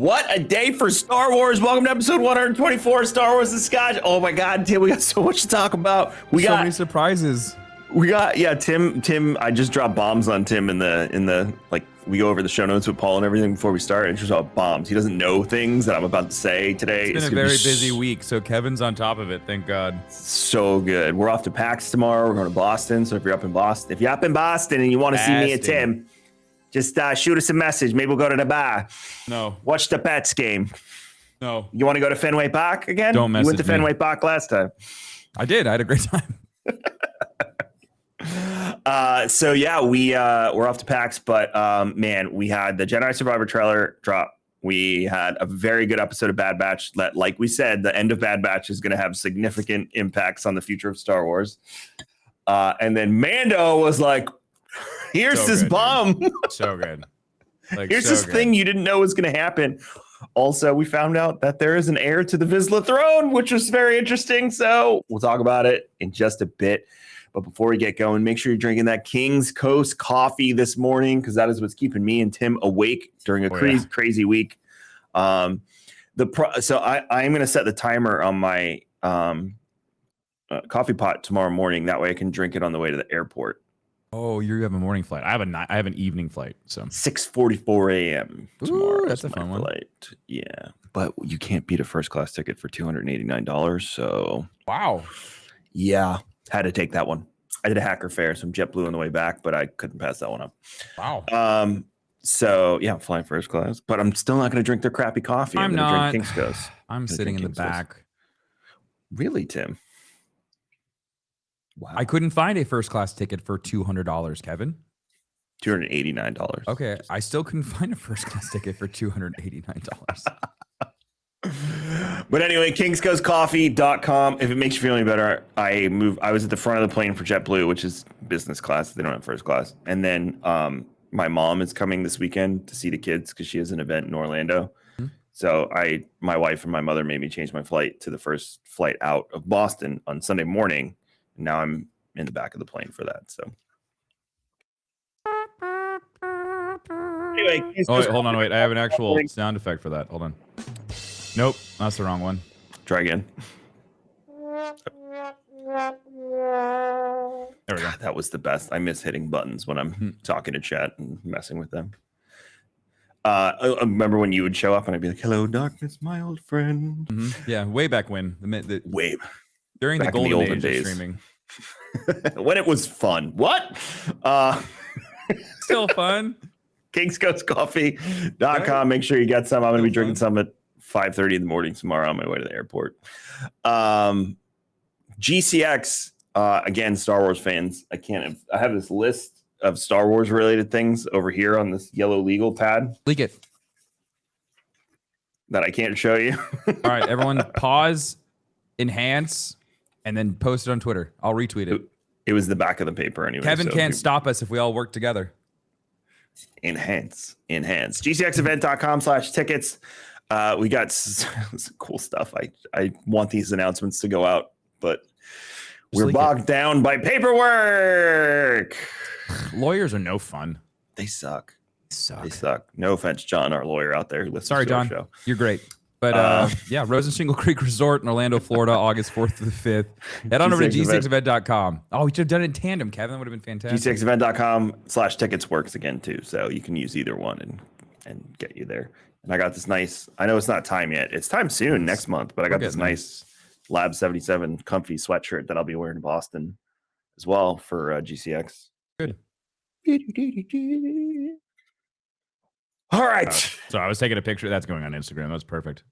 What a day for Star Wars. Welcome to episode 124, Star Wars Scotch. Oh my God, Tim, we got so much to talk about. We got so many surprises. We got, Tim, I just dropped bombs on Tim in the like, we go over the show notes with Paul and everything before we start, and just about bombs. He doesn't know things that I'm about to say today. It's been a very busy week, so Kevin's on top of it, thank God. So good. We're off to PAX tomorrow. We're going to Boston, so if you're up in Boston and you want to see me and Tim, just shoot us a message. Maybe we'll go to the bar. No. Watch the Pets game. No. You want to go to Fenway Park again? Don't message You went to Fenway Park last time. I did. I had a great time. So yeah, we're off to PAX, but man, we had the Jedi Survivor trailer drop. We had a very good episode of Bad Batch. Like we said, the end of Bad Batch is going to have significant impacts on the future of Star Wars. And then Mando was like, here's So this good, bomb. So good. Like, Here's so this good. thing you didn't know was going to happen. Also, we found out that there is an heir to the Vizsla throne, which was very interesting. So we'll talk about it in just a bit. But before we get going, make sure you're drinking that King's Coast coffee this morning, because that is what's keeping me and Tim awake during a crazy week. So I'm going to set the timer on my coffee pot tomorrow morning. That way I can drink it on the way to the airport. Oh, you have a morning flight. I have an evening flight. So 6:44 a.m. tomorrow. Ooh, that's a fun flight. One. Yeah, but you can't beat a first class ticket for $289. So wow. Yeah, had to take that one. I did a hacker fare, some JetBlue on the way back, but I couldn't pass that one up. Wow. So yeah, I'm flying first class, but I'm still not going to drink their crappy coffee. I'm going to not. drink King's Coast. I'm sitting in the back. Really, Tim? Wow. I couldn't find a first class ticket for $200, Kevin. $289. Okay, I still couldn't find a first class ticket for $289. But anyway, kingscoastcoffee.com. If it makes you feel any better, I was at the front of the plane for JetBlue, which is business class. They don't have first class. And then my mom is coming this weekend to see the kids because she has an event in Orlando. Mm-hmm. So my wife and my mother made me change my flight to the first flight out of Boston on Sunday morning. And now I'm in the back of the plane for that. So anyway, wait, hold on, wait. I have an actual sound effect for that. Hold on. Nope, that's the wrong one. Try again. There we go. That was the best. I miss hitting buttons when I'm talking to chat and messing with them. I remember when you would show up and I'd be like, "Hello, darkness, my old friend." Mm-hmm. Yeah, way back when. During the golden age of streaming. When it was fun. What? Still fun. kingscoastcoffee.com. Make sure you get some. I'm going to be drinking some at 5:30 in the morning tomorrow on my way to the airport. GCX, again, Star Wars fans. I have this list of Star Wars related things over here on this yellow legal pad. Leak it. That I can't show you. All right, everyone pause, enhance, and then post it on Twitter. I'll retweet it. It was the back of the paper anyway. Kevin can't stop us if we all work together. Enhance. GCXevent.com/tickets. We got some cool stuff. I want these announcements to go out, but we're bogged down by paperwork. Lawyers are no fun. They suck. They suck. No offense, John, our lawyer out there who listens to John. our show. You're great. But yeah, Rose and Shingle Creek Resort in Orlando, Florida, August 4th through the 5th. Head on over to g6event.com. Oh, we should have done it in tandem, Kevin. That would have been fantastic. g6event.com/tickets works again, too. So you can use either one and get you there. And I got this nice, I know it's not time yet. It's time soon, next month. But I got this nice Lab 77 comfy sweatshirt that I'll be wearing in Boston as well for GCX. Good. All right. So I was taking a picture. That's going on Instagram. That was perfect.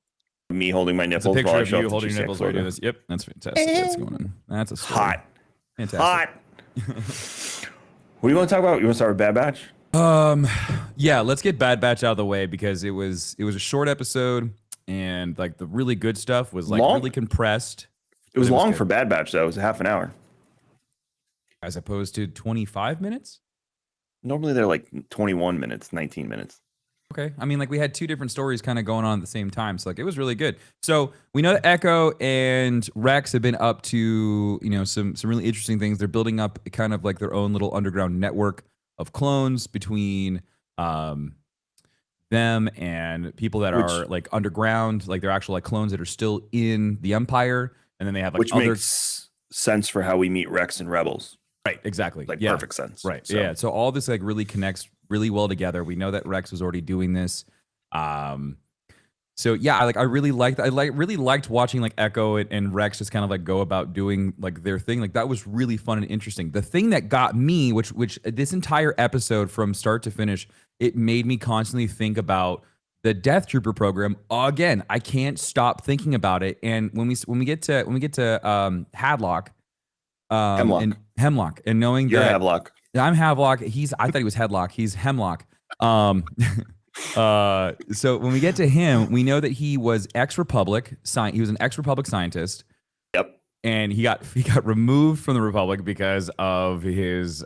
Me holding my nipples. It's a while I picture show of you up holding your nipples while you do this. Yep, that's fantastic. That's going on. That's a story. Hot. Fantastic. Hot. What do you want to talk about? You want to start with Bad Batch? Yeah, let's get Bad Batch out of the way because it was a short episode and like the really good stuff was like really compressed. It was long for Bad Batch though. It was a half an hour. As opposed to 25 minutes? Normally they're like 21 minutes, 19 minutes. Okay. I mean, like we had two different stories kind of going on at the same time. So like it was really good. So we know that Echo and Rex have been up to, some really interesting things. They're building up kind of like their own little underground network of clones between them and people that are like underground, like they're actual like clones that are still in the Empire, and then they have like which other makes sense for how we meet Rex and Rebels. right, exactly, Like yeah, perfect sense. right, So. yeah. So all this like really connects really well together. We know that Rex was already doing this. So yeah, I really liked watching like Echo and Rex just kind of like go about doing like their thing. Like that was really fun and interesting. The thing that got me, which this entire episode from start to finish, it made me constantly think about the Death Trooper program again. I can't stop thinking about it. And when we get to Hadlock, Hemlock. and Hemlock, and knowing You're that Havelock. I'm Havelock, I thought he was Headlock. He's Hemlock. So when we get to him, we know that he was ex-Republic. He was an ex-Republic scientist. Yep. And he got removed from the Republic because of his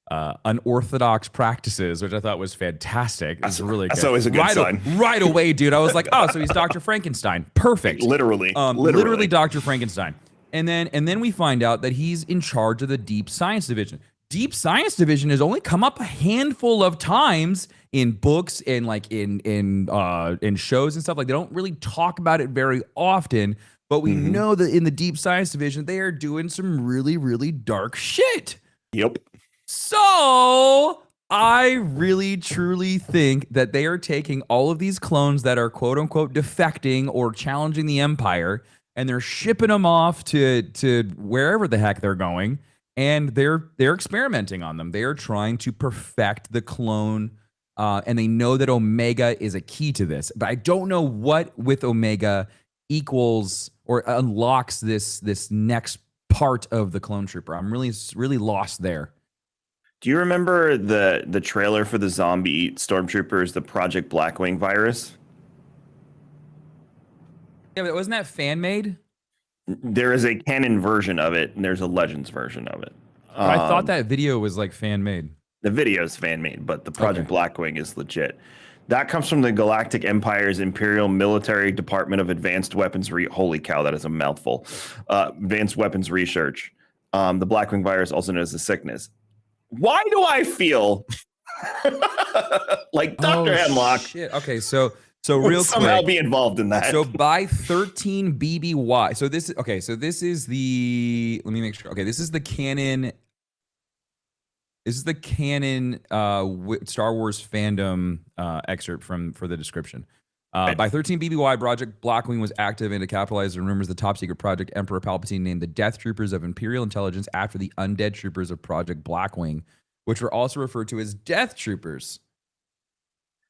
unorthodox practices, which I thought was fantastic. It's really good. That's always a good sign. Right away, dude. I was like, oh, so he's Dr. Frankenstein. Perfect. Literally. Literally Dr. Frankenstein. And then we find out that he's in charge of the Deep Science Division. Deep Science Division has only come up a handful of times in books and like in shows and stuff. Like they don't really talk about it very often, but we know that in the Deep Science Division they are doing some really, really dark shit. Yep. So I really truly think that they are taking all of these clones that are quote unquote defecting or challenging the Empire, and they're shipping them off to wherever the heck they're going. And they're experimenting on them. They are trying to perfect the clone, and they know that Omega is a key to this. But I don't know what with Omega equals or unlocks this next part of the clone trooper. I'm really lost there. Do you remember the trailer for the zombie stormtroopers, the Project Blackwing virus? Yeah, but wasn't that fan made? There is a canon version of it, and there's a Legends version of it. I thought that video was like fan made. The video is fan made, but the Project Blackwing is legit. That comes from the Galactic Empire's Imperial Military Department of Advanced Weapons. Holy cow, that is a mouthful. Advanced Weapons Research. The Blackwing virus, also known as the sickness. Why do I feel like Dr. Hemlock? Shit. Okay, so real somehow quick, be involved in that. So by 13 BBY. So this is the, let me make sure. Okay, this is the canon. This is the canon Star Wars fandom excerpt for the description. By 13 BBY, Project Blackwing was active and to capitalize on rumors the top secret project Emperor Palpatine named the Death Troopers of Imperial Intelligence after the undead troopers of Project Blackwing, which were also referred to as Death Troopers.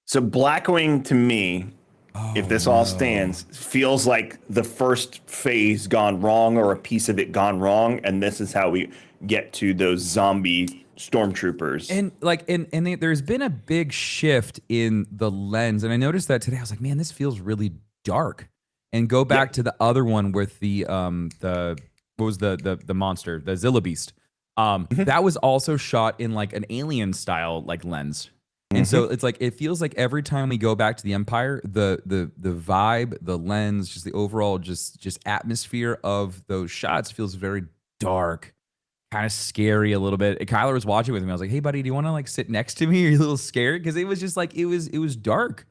So Blackwing to me, if this all stands, feels like the first phase gone wrong or a piece of it gone wrong, and this is how we get to those zombie stormtroopers. And there's been a big shift in the lens, and I noticed that today. I was like, man, this feels really dark. And go back to the other one with the what was the monster, the Zilla Beast. That was also shot in like an alien style like lens. And so it's like it feels like every time we go back to the Empire, the vibe, the lens, just the overall just atmosphere of those shots feels very dark, kind of scary a little bit. Kyler was watching with me. I was like, "Hey, buddy, do you want to like sit next to me? Are you a little scared?" Because it was just like it was dark.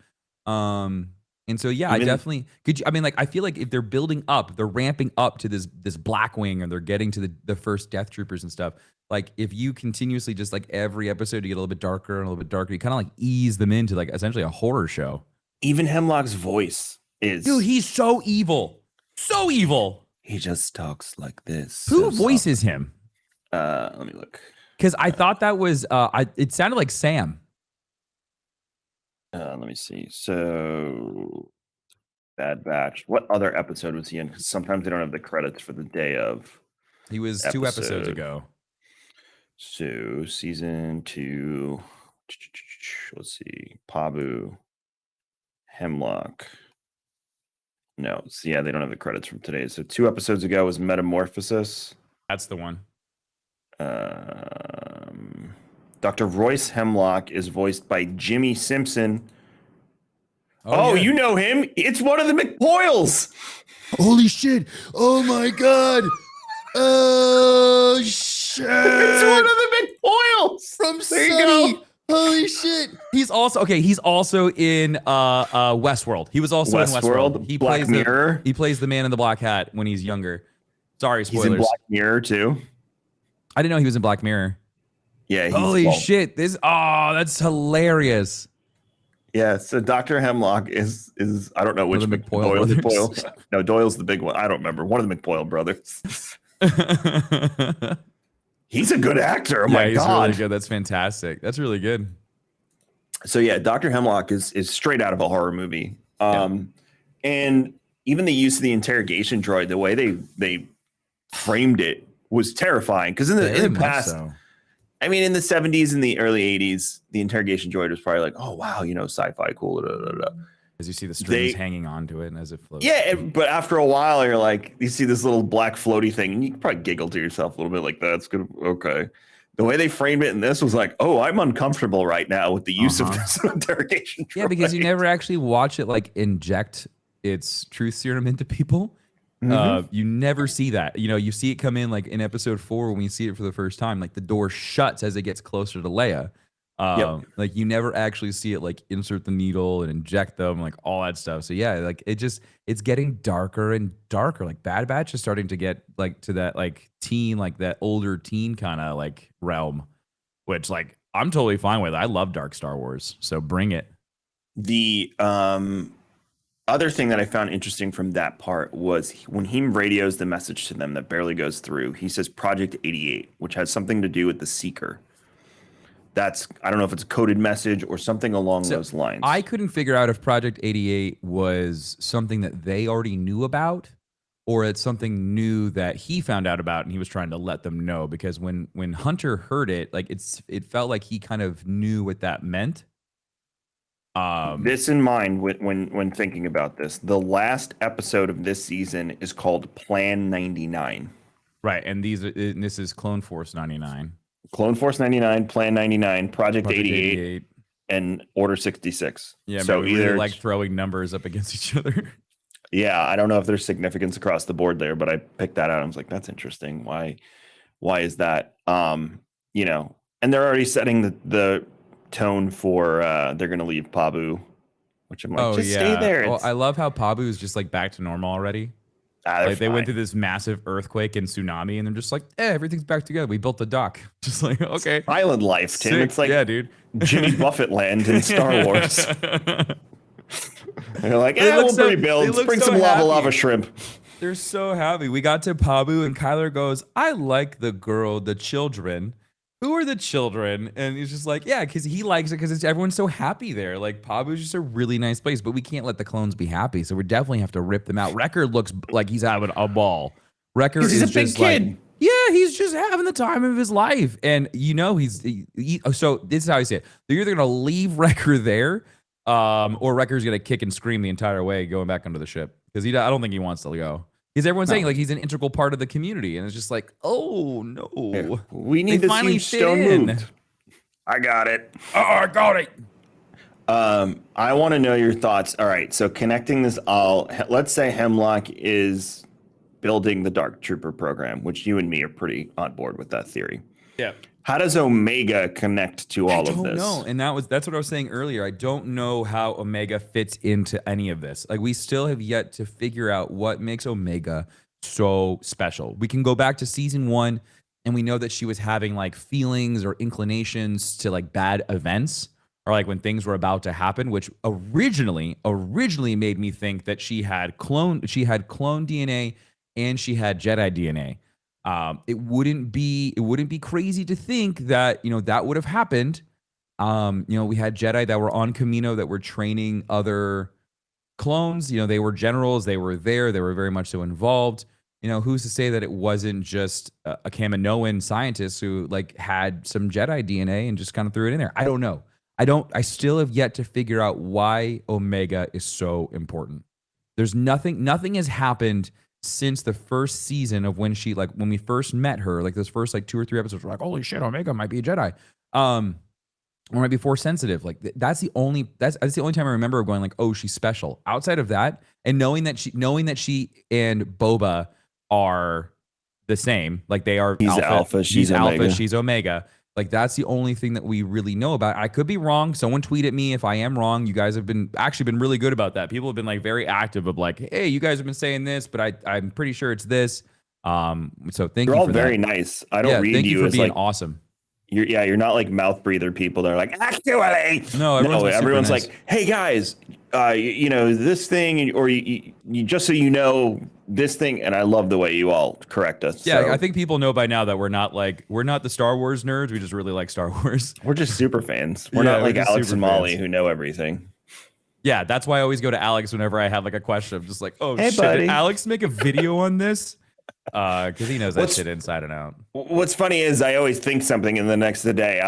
And so yeah, I definitely could. I mean, like I feel like if they're building up, they're ramping up to this Blackwing, and they're getting to the first Death Troopers and stuff. Like if you continuously just like every episode you get a little bit darker and a little bit darker, you kind of like ease them into like essentially a horror show. Even Hemlock's voice is, dude, he's so evil. So evil. He just talks like this. Who voices him? Let me look. Because I thought that was it sounded like Sam. Let me see. So Bad Batch. What other episode was he in? Because sometimes they don't have the credits for the day of. He was 2 episodes ago. So season 2, let's see, Pabu, Hemlock. No, so yeah, they don't have the credits from today. So 2 episodes ago was Metamorphosis. That's the one. Dr. Royce Hemlock is voiced by Jimmy Simpson. Oh, yeah. You know him. It's one of the McPoyles. Holy shit. Oh my God. Oh shit. It's one of the McPoyles From there Sunny. you go. Holy shit. He's also in Westworld. He was also in Westworld. He Black plays Mirror. he plays the man in the black hat when he's younger. Sorry, He's spoilers. in Black Mirror too. I didn't know he was in Black Mirror. Yeah. Holy shit! That's hilarious. Yeah. So Dr. Hemlock is I don't know which One of the McPoyle Doyle. brothers. No, Doyle's the big one. I don't remember. One of the McPoyle brothers. He's a good actor. Oh my he's god. really good. That's fantastic. That's really good. So yeah, Dr. Hemlock is straight out of a horror movie. And even the use of the interrogation droid, the way they framed it was terrifying. Because in the past, I mean, in the 70s and the early 80s, the interrogation droid was probably like, oh wow, sci-fi cool. As you see the strings hanging onto it and as it floats. Yeah, but after a while, you're like, you see this little black floaty thing, and you can probably giggle to yourself a little bit, like that's good. Okay. The way they framed it in this was like, oh, I'm uncomfortable right now with the use of this interrogation droid. Yeah, because you never actually watch it like inject its truth serum into people. You never see that. You see it come in like in episode 4 when you see it for the first time, like the door shuts as it gets closer to Leia. Like you never actually see it like insert the needle and inject them, like all that stuff. So yeah, like it's getting darker and darker. Like Bad Batch is starting to get like to that like teen, like that older teen kind of like realm, which like I'm totally fine with. I love dark Star Wars, so bring it. The other thing that I found interesting from that part was when he radios the message to them that barely goes through, he says Project 88, which has something to do with the Seeker. I don't know if it's a coded message or something along those lines. I couldn't figure out if Project 88 was something that they already knew about or it's something new that he found out about and he was trying to let them know, because when Hunter heard it, like it felt like he kind of knew what that meant. This in mind when thinking about this, the last episode of this season is called Plan 99. Right, and this is Clone Force 99. Clone Force 99, Plan 99, Project 88, and Order 66. Yeah, so we either really like throwing numbers up against each other. Yeah, I don't know if there's significance across the board there, but I picked that out. I was like, that's interesting. Why is that? And they're already setting the tone for they're gonna leave Pabu, which I'm like, stay there. Well, I love how Pabu is just like back to normal already. Like they went through this massive earthquake and tsunami, and they're just like, everything's back together. We built the dock. Just like, okay. Island life, Tim. Sick. It's like, yeah, dude. Jimmy Buffett land in Star Wars. They're like, we'll rebuild. Bring some lava shrimp. They're so happy. We got to Pabu, and Kyler goes, I like the children. Who are the children? And he's just like, yeah, because he likes it because everyone's so happy there. Like, Pabu's just a really nice place, but we can't let the clones be happy, so we definitely have to rip them out. Wrecker looks like he's having a ball. Wrecker is a big just kid. Like, yeah, he's just having the time of his life. And so this is how I say it. They're either going to leave Wrecker there, or Wrecker's going to kick and scream the entire way going back onto the ship. Because I don't think he wants to go. Because everyone's saying like he's an integral part of the community, and it's just like, oh no, yeah. We need this huge stone moved. I got it. Oh, I got it. I want to know your thoughts. All right, so connecting this let's say Hemlock is building the Dark Trooper program, which you and me are pretty on board with that theory. Yeah. How does Omega connect to all of this? I don't know. And that's what I was saying earlier. I don't know how Omega fits into any of this. Like, we still have yet to figure out what makes Omega so special. We can go back to season 1 and we know that she was having like feelings or inclinations to like bad events, or like when things were about to happen, which originally made me think that she had clone DNA and she had Jedi DNA. It wouldn't be crazy to think that, that would have happened. We had Jedi that were on Kamino that were training other clones. They were generals. They were there. They were very much so involved. Who's to say that it wasn't just a Kaminoan scientist who like had some Jedi DNA and just kind of threw it in there? I don't know. I still have yet to figure out why Omega is so important. There's nothing has happened since the first season of when we first met her, like those first like 2 or 3 episodes, we're like, holy shit, Omega might be a Jedi. Or might be Force sensitive. Like that's the only time I remember going like, oh, she's special. Outside of that, and knowing that she and Boba are the same, like they are He's alpha, she's Omega. Like that's the only thing that we really know about. I could be wrong. Someone tweet at me if I am wrong. You guys have been really good about that. People have been like very active of like, hey, you guys have been saying this, but I'm pretty sure it's this. So thank You're you all for very that. nice. I don't read thank you for as being like awesome. you're not like mouth breather people that are like actually. No, everyone's Like, hey guys, you know this thing, or you just so you know this thing, and I love the way you all correct us. Yeah, So I think people know by now that we're not the Star Wars nerds. We just really like Star Wars. we're just super fans. We're Yeah, not we're like just Alex super and Molly fans. who know everything. Yeah, that's why I always go to Alex whenever I have like a question. I'm just like, oh Hey, shit, buddy. did Alex make a video on this? Because he knows that shit inside and out. What's funny is I always think something, and the next day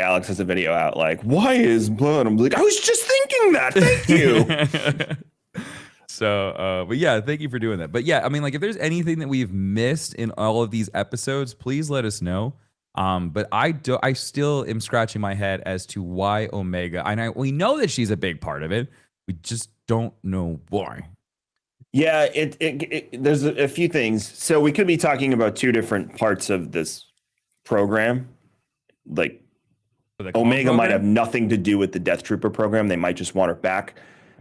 Alex has a video out like, "Why is blood?" I'm like, I was just thinking that. Thank you. So, but yeah, thank you for doing that. But yeah, I mean, like, if there's anything that we've missed in all of these episodes, please let us know. But I still am scratching my head as to why Omega. And we know that she's a big part of it. We just don't know why. Yeah, there's a few things. So we could be talking about two different parts of this program. Like Omega might have nothing to do with the Death Trooper program. They might just want her back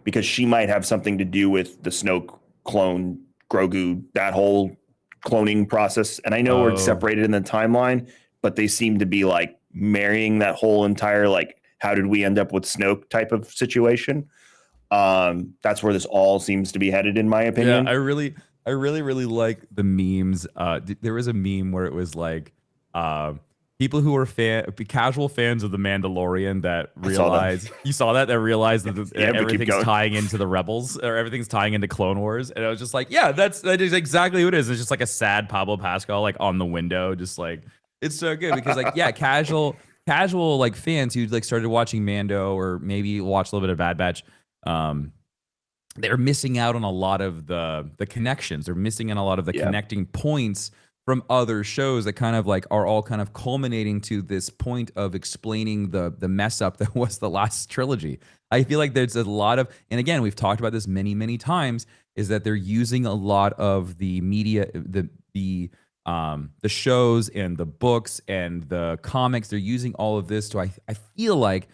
because she might have something to do with the Snoke clone, Grogu, that whole cloning process. And I know we're separated in the timeline, but they seem to be like marrying that whole entire like, how did we end up with Snoke type of situation. That's where this all seems to be headed, in my opinion. Yeah, I really like the memes. There was a meme where it was like people who are casual fans of the Mandalorian that realize you saw that realized that everything's tying into the Rebels or everything's tying into Clone Wars, and I was just like, yeah, that is exactly what it is. It's just like a sad Pablo Pascal like on the window, just like it's so good because like yeah, casual like fans who like started watching Mando or maybe watched a little bit of Bad Batch. They're missing out on a lot of the connections. They're missing on a lot of the connecting points from other shows that kind of like are all kind of culminating to this point of explaining the mess up that was the last trilogy. I feel like there's a lot of, and again, we've talked about this many times, is that they're using a lot of the media, the shows and the books and the comics. They're using all of this to, I feel like,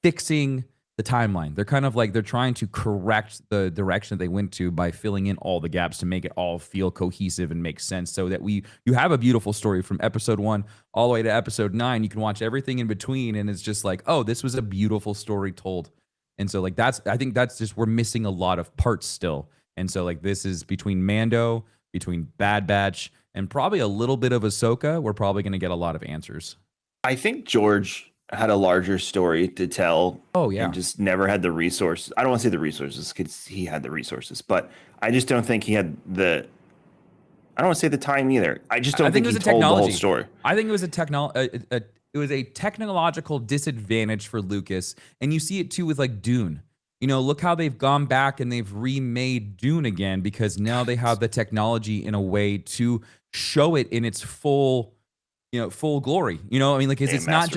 fixing the timeline. They're kind of like they're trying to correct the direction that they went to by filling in all the gaps to make it all feel cohesive and make sense, so that you have a beautiful story from episode 1 all the way to episode 9. You can watch everything in between, and it's just like, oh, this was a beautiful story told. And so like I think that's just, we're missing a lot of parts still. And so like this is between Mando, between Bad Batch, and probably a little bit of Ahsoka. We're probably going to get a lot of answers. I think George had a larger story to tell. Oh yeah, and just never had the resources. I don't want to say the resources because he had the resources, but I just don't think he had the. I don't want to say the time either. I just don't think he told the whole story. I think it was it was a technological disadvantage for Lucas, and you see it too with like Dune. You know, look how they've gone back and they've remade Dune again because now they have the technology in a way to show it in its full glory. You know, I mean, like it's not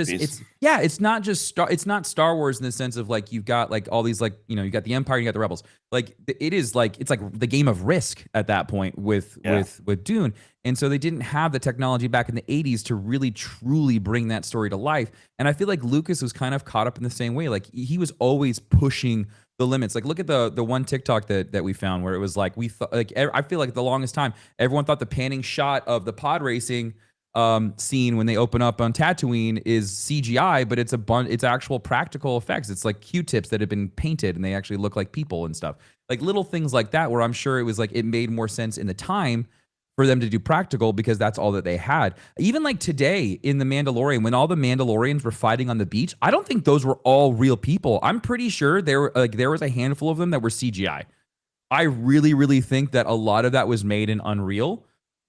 Star Wars in the sense of like you've got like all these like, you know, you got the Empire, you got the Rebels. Like it is like it's like the game of Risk at that point with Dune. And so they didn't have the technology back in the 80s to really truly bring that story to life. And I feel like Lucas was kind of caught up in the same way. Like he was always pushing the limits. Like look at the one TikTok that we found where it was like I feel like the longest time everyone thought the panning shot of the pod racing scene when they open up on Tatooine is CGI, but it's actual practical effects. It's like Q-tips that have been painted and they actually look like people and stuff. Like little things like that where I'm sure it was like it made more sense in the time for them to do practical because that's all that they had. Even like today in The Mandalorian, when all the Mandalorians were fighting on the beach, I don't think those were all real people. I'm pretty sure there was a handful of them that were CGI. I really think that a lot of that was made in Unreal.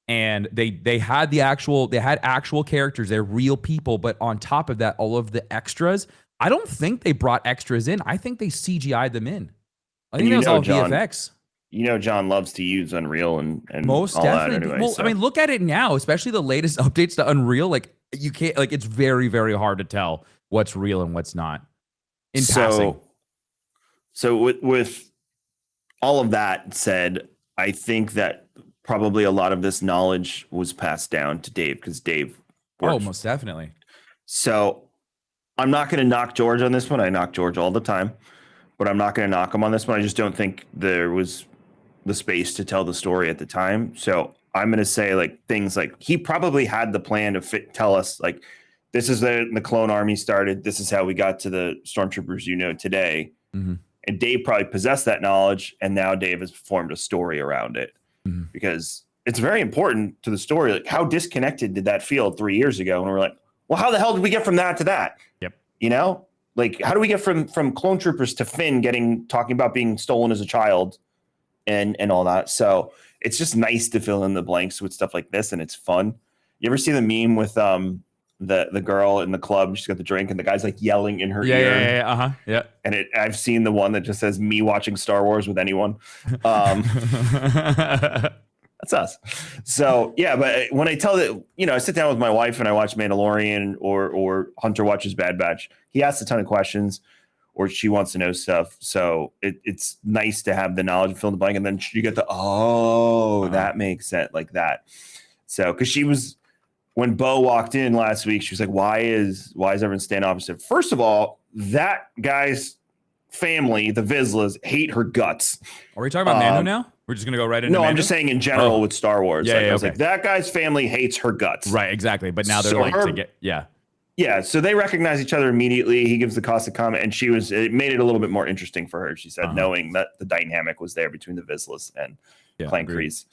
And they had actual characters. They're real people, but on top of that, all of the extras. I don't think they brought extras in. I think they CGI'd them in. I think that was all VFX. You know, John loves to use Unreal and most all definitely. That anyway, well, I mean, look at it now, especially the latest updates to Unreal. Like you can't it's very hard to tell what's real and what's not. In passing. So with all of that said, I think that probably a lot of this knowledge was passed down to Dave because Dave worked, most definitely. So I'm not going to knock George on this one. I knock George all the time, but I'm not going to knock him on this one. I just don't think there was the space to tell the story at the time. So I'm going to say like things like he probably had the plan to tell us like, this is the clone army started. This is how we got to the stormtroopers, today. Mm-hmm. And Dave probably possessed that knowledge. And now Dave has formed a story around it because it's very important to the story. Like, how disconnected did that feel 3 years ago? And we're like, well, how the hell did we get from that to that? Yep. Like, how do we get from clone troopers to Finn talking about being stolen as a child and all that? So it's just nice to fill in the blanks with stuff like this. And it's fun. You ever see the meme with the girl in the club? She's got the drink and the guy's like yelling in her ear. Yeah. And I've seen the one that just says me watching Star Wars with anyone. That's us. So yeah, but when I tell that, I sit down with my wife and I watch Mandalorian or Hunter watches Bad Batch, he asks a ton of questions or she wants to know stuff. So it's nice to have the knowledge and fill in the blank. And then you get that makes sense like that. So, cause when Bo walked in last week, she was like, why is everyone standoffish? First of all, that guy's family, the Vizslas, hate her guts. Are we talking about Mando now? We're just gonna go right into No, Mando? I'm just saying in general with Star Wars. Yeah, I was okay. like, that guy's family hates her guts. Right, exactly. But now they're Yeah, so they recognize each other immediately. He gives the caustic comment, and it made it a little bit more interesting for her, she said, knowing that the dynamic was there between the Vizslas and Clan Kreese.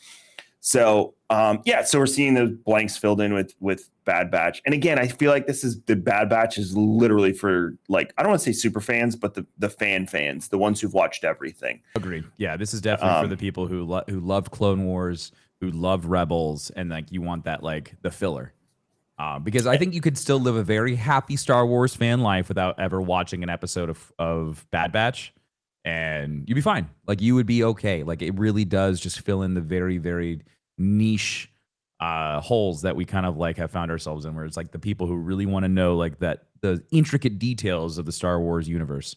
So, so we're seeing those blanks filled in with Bad Batch. And again, I feel like the Bad Batch is literally for, like, I don't want to say super fans, but the fans, the ones who've watched everything. Agreed. Yeah, this is definitely for the people who love Clone Wars, who love Rebels, and like you want that like the filler. Because I think you could still live a very happy Star Wars fan life without ever watching an episode of Bad Batch, and you'd be fine. Like you would be okay. Like it really does just fill in the very, very niche holes that we kind of like have found ourselves in, where it's like the people who really want to know like that the intricate details of the Star Wars universe.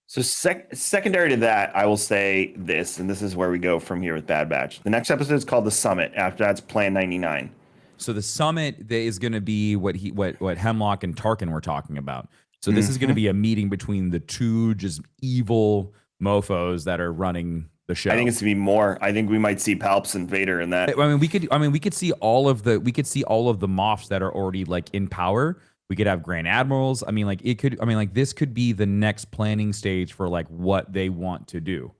So secondary to that, I will say this, and this is where we go from here with Bad Batch. The next episode is called The Summit. After that's Plan 99. So the summit is going to be what Hemlock and Tarkin were talking about. So this is going to be a meeting between the two just evil mofos that are running the show. I think it's gonna be more. I think we might see Palps and Vader in that. I mean, we could see all of the Moffs that are already like in power. We could have Grand Admirals. I mean, like this could be the next planning stage for like what they want to do.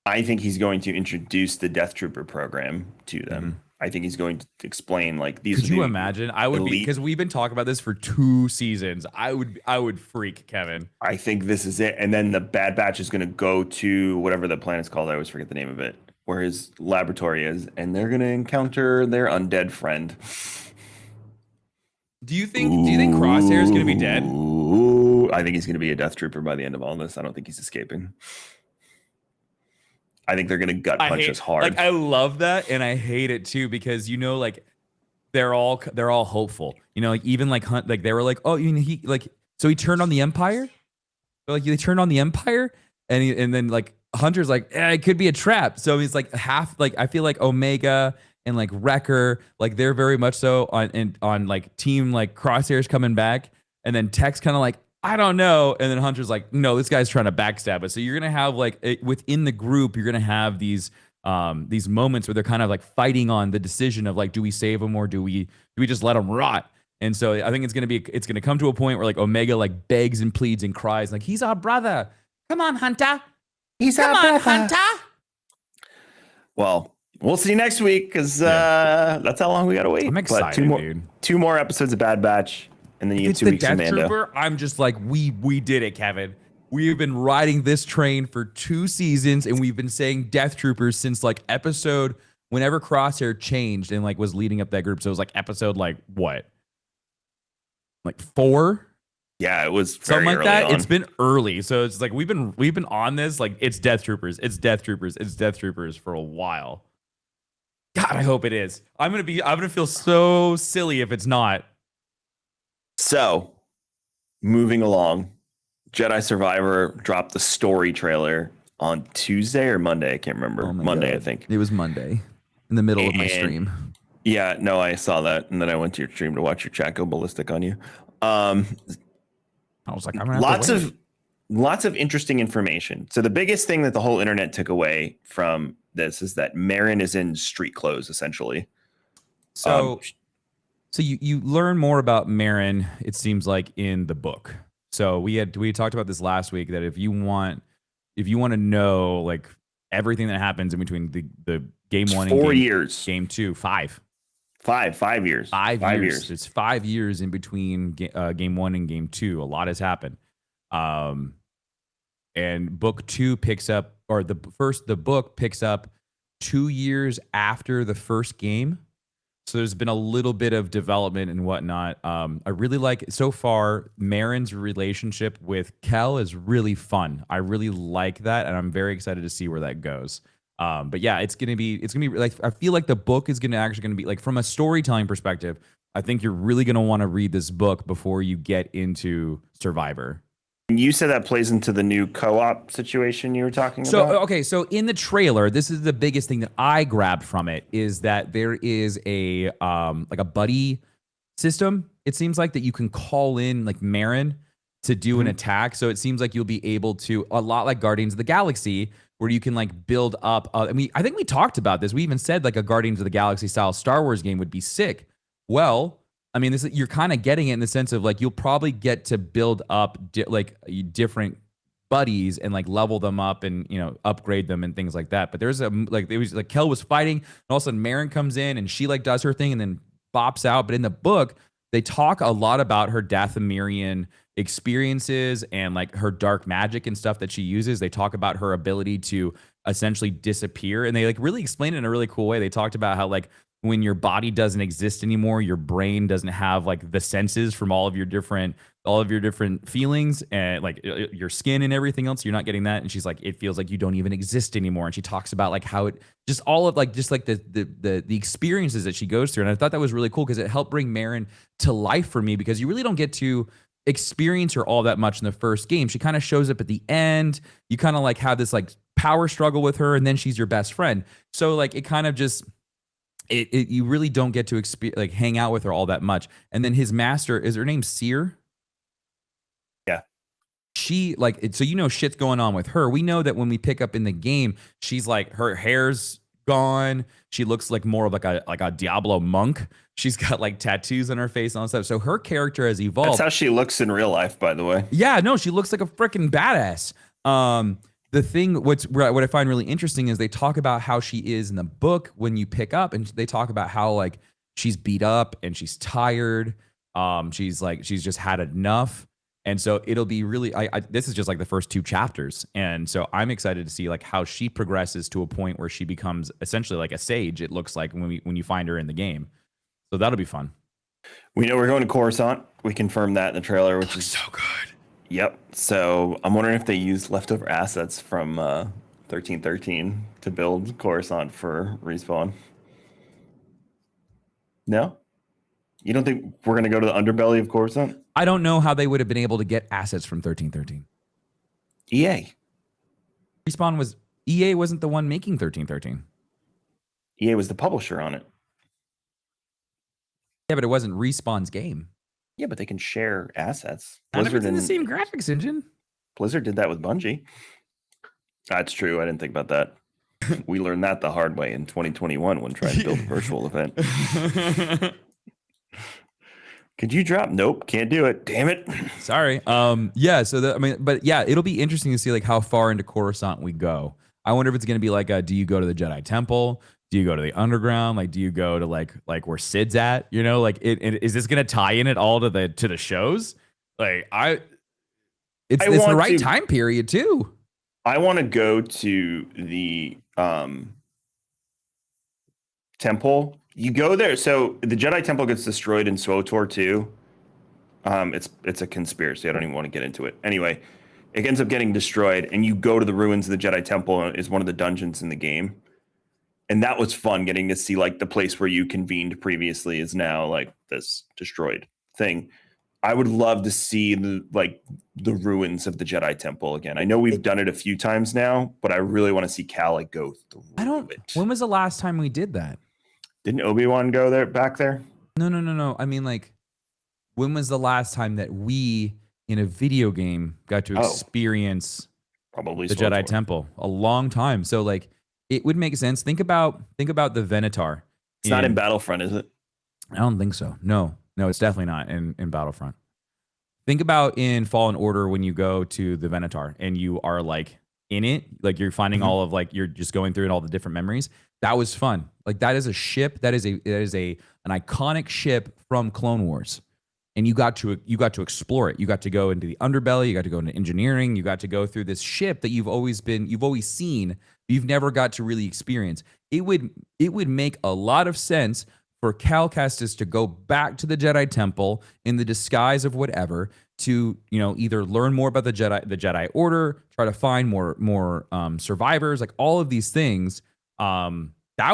I think he's going to introduce the Death Trooper program to them. Mm-hmm. I think he's going to explain like these. Could you imagine? I would be, because we've been talking about this for 2 seasons. I would freak, Kevin. I think this is it. And then the Bad Batch is going to go to whatever the planet's called. I always forget the name of it, where his laboratory is, and they're going to encounter their undead friend. Do you think Crosshair is going to be dead? Ooh, I think he's going to be a Death Trooper by the end of all this. I don't think he's escaping. I think they're going to gut punch us hard. Like I love that, and I hate it too because like they're all hopeful. Like even like Hunt, like they were like, oh, he turned on the Empire. Like they turned on the Empire, and then like Hunter's like, it could be a trap. So he's like half like I feel like Omega and like Wrecker, like they're very much so on like team like Crosshairs coming back, and then Tech's kind of like, I don't know. And then Hunter's like, no, this guy's trying to backstab us. So you're going to have like within the group, you're going to have these moments where they're kind of like fighting on the decision of like, do we save him or do we just let him rot? And so I think it's going to come to a point where like Omega like begs and pleads and cries like, he's our brother. Come on, Hunter. Come on, Hunter. Well, we'll see next week because that's how long we got to wait. I'm excited, dude. 2 more episodes of Bad Batch. And then you get 2 weeks of Mando. Trooper, I'm just like, we did it, Kevin. We've been riding this train for 2 seasons, and we've been saying Death Troopers since like episode whenever Crosshair changed and like was leading up that group. So it was like episode like what? Like 4? Yeah, it was something like early that. on. It's been early, so it's like we've been on this like it's Death Troopers, it's Death Troopers, it's Death Troopers for a while. God, I hope it is. I'm gonna feel so silly if it's not. So, moving along, Jedi Survivor dropped the story trailer on Tuesday or Monday. I can't remember. Oh Monday, God. I think. It was Monday in the middle of my stream. Yeah, no, I saw that, and then I went to your stream to watch your chat go ballistic on you. Um, I was like, I'm gonna have lots to wait. of lots of interesting information. So the biggest thing that the whole internet took away from this is that Marin is in street clothes, essentially. Um, So so you learn more about Marin, it seems like, in the book. So we talked about this last week that if you want to know like everything that happens in between the game it's one and 4 years, game two, five years, 5 years. It's 5 years in between game one and game two. A lot has happened. Um, and book two picks up, or the book picks up 2 years after the first game. So there's been a little bit of development and whatnot. I really like so far. Marin's relationship with Kel is really fun. I really like that, and I'm very excited to see where that goes. But yeah, it's gonna be like, I feel like the book is gonna be like, from a storytelling perspective. I think you're really gonna want to read this book before you get into Survivor. And you said that plays into the new co-op situation you were talking So about. okay, so in the trailer, this is the biggest thing that I grabbed from it, is that there is a like a buddy system. It seems like that you can call in like Marin to do an attack. So it seems like you'll be able to, a lot like Guardians of the Galaxy, where you can like build up. I think we talked about this. We even said like a Guardians of the Galaxy style Star Wars game would be sick. Well, I mean, this, you're kind of getting it in the sense of like you'll probably get to build up different buddies and like level them up and, you know, upgrade them and things like that. But there's it was like Kel was fighting, and all of a sudden Marin comes in and she like does her thing and then bops out. But in the book, they talk a lot about her Dathomirian experiences and like her dark magic and stuff that she uses. They talk about her ability to essentially disappear, and they like really explain it in a really cool way. They talked about how like when your body doesn't exist anymore, your brain doesn't have like the senses from all of your different feelings and like your skin and everything else. You're not getting that. And she's like, it feels like you don't even exist anymore. And she talks about like how it just all of like just like the experiences that she goes through. And I thought that was really cool because it helped bring Marin to life for me, because you really don't get to experience her all that much in the first game. She kind of shows up at the end. You kind of like have this like power struggle with her, and then she's your best friend. So like it kind of just you really don't get to like hang out with her all that much. And then his master, is her name Seer? Yeah. She like, so you know shit's going on with her. We know that when we pick up in the game, she's like, her hair's gone. She looks like more of like a Diablo monk. She's got like tattoos on her face and all that stuff. So her character has evolved. That's how she looks in real life, by the way. Yeah, no, she looks like a freaking badass. The thing, what I find really interesting is they talk about how she is in the book when you pick up, and they talk about how like she's beat up and she's tired. She's just had enough. And so it'll be really, this is just like the first two chapters. And so I'm excited to see like how she progresses to a point where she becomes essentially like a sage. It looks like when you find her in the game. So that'll be fun. We know we're going to Coruscant. We confirmed that in the trailer, which is so good. Yep. So I'm wondering if they used leftover assets from 1313 to build Coruscant for Respawn. No? You don't think we're going to go to the underbelly of Coruscant? I don't know how they would have been able to get assets from 1313. EA. EA wasn't the one making 1313. EA was the publisher on it. Yeah, but it wasn't Respawn's game. Yeah, but they can share assets. Blizzard in the same graphics engine. Blizzard did that with Bungie. That's true. I didn't think about that. We learned that the hard way in 2021 when trying to build a virtual event. Could you drop? Nope, can't do it. Damn it. Sorry. Yeah. So but yeah, it'll be interesting to see like how far into Coruscant we go. I wonder if it's going to be like, do you go to the Jedi Temple? Do you go to the underground? Like, do you go to like where Sid's at? You know, like is this going to tie in at all to the shows? Like it's the right time period too. I want to go to the temple. You go there. So the Jedi Temple gets destroyed in SWTOR 2. It's a conspiracy. I don't even want to get into it. Anyway, it ends up getting destroyed, and you go to the ruins of the Jedi Temple. Is one of the dungeons in the game. And that was fun, getting to see like the place where you convened previously is now like this destroyed thing. I would love to see the ruins of the Jedi Temple again. I know we've done it a few times now, but I really want to see Cal like go through it. When was the last time we did that? Didn't Obi-Wan go there back there? No. I mean, like, when was the last time that we in a video game got to Oh. experience Probably the Sword Jedi Sword. Temple? A long time. So like, it would make sense. Think about the Venator. It's not in Battlefront, is it? I don't think so. No, it's definitely not in Battlefront. Think about in Fallen Order when you go to the Venator and you are like in it, like you're finding all of like you're just going through all the different memories. That was fun. Like that is a ship. That is an iconic ship from Clone Wars, and you got to explore it. You got to go into the underbelly. You got to go into engineering. You got to go through this ship that you've always seen, but you've never got to really experience. It would make a lot of sense for Cal Kestis to go back to the Jedi Temple in the disguise of whatever to, either learn more about the Jedi Order, try to find more survivors, like all of these things. In my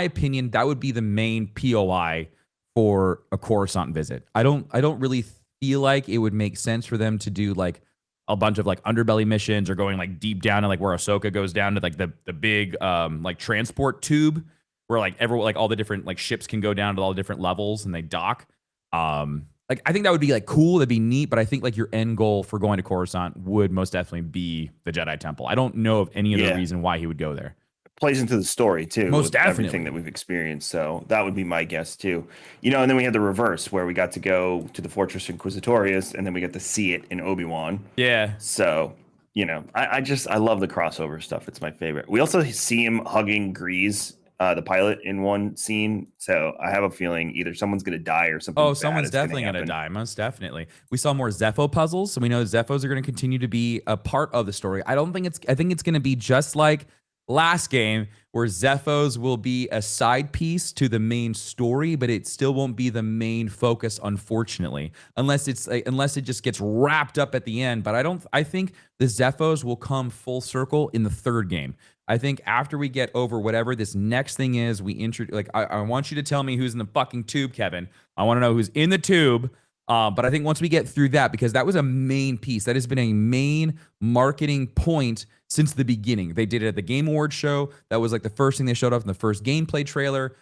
opinion, that would be the main POI for a Coruscant visit. I don't really feel like it would make sense for them to do like a bunch of like underbelly missions or going like deep down and like where Ahsoka goes down to like the big like transport tube where like all the different like ships can go down to all the different levels and they dock. Like I think that would be like cool, that'd be neat, but I think like your end goal for going to Coruscant would most definitely be the Jedi Temple. I don't know of any other reason why he would go there. Plays into the story too. Most with definitely. Everything that we've experienced. So that would be my guess too. And then we had the reverse where we got to go to the Fortress Inquisitorius and then we got to see it in Obi-Wan. Yeah. So, I love the crossover stuff. It's my favorite. We also see him hugging Grease, the pilot, in one scene. So I have a feeling either someone's going to die or something. Oh, someone's definitely going to die. Most definitely. We saw more Zepho puzzles. So we know Zephos are going to continue to be a part of the story. I think it's going to be just like last game where Zephos will be a side piece to the main story, but it still won't be the main focus, unfortunately, unless it just gets wrapped up at the end. But I think the Zephos will come full circle in the third game. I think after we get over whatever this next thing is, I want you to tell me who's in the fucking tube, Kevin. I want to know who's in the tube. But I think once we get through that, because that was a main piece, that has been a main marketing point since the beginning. They did it at the Game Awards show. That was like the first thing they showed off in the first gameplay trailer.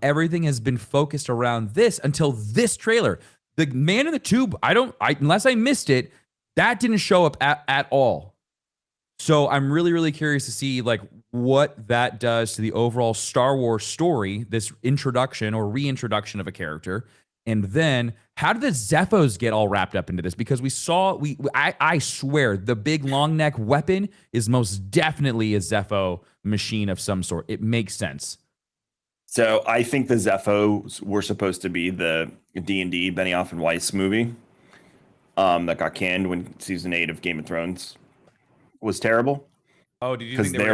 Everything has been focused around this until this trailer. The man in the tube, unless I missed it, that didn't show up at all. So I'm really, really curious to see like what that does to the overall Star Wars story, this introduction or reintroduction of a character. And then how did the Zephos get all wrapped up into this? Because I swear the big long neck weapon is most definitely a Zepho machine of some sort. It makes sense. So I think the Zephos were supposed to be the D&D Benioff and Weiss movie that got canned when season 8 of Game of Thrones was terrible. Oh, did you think they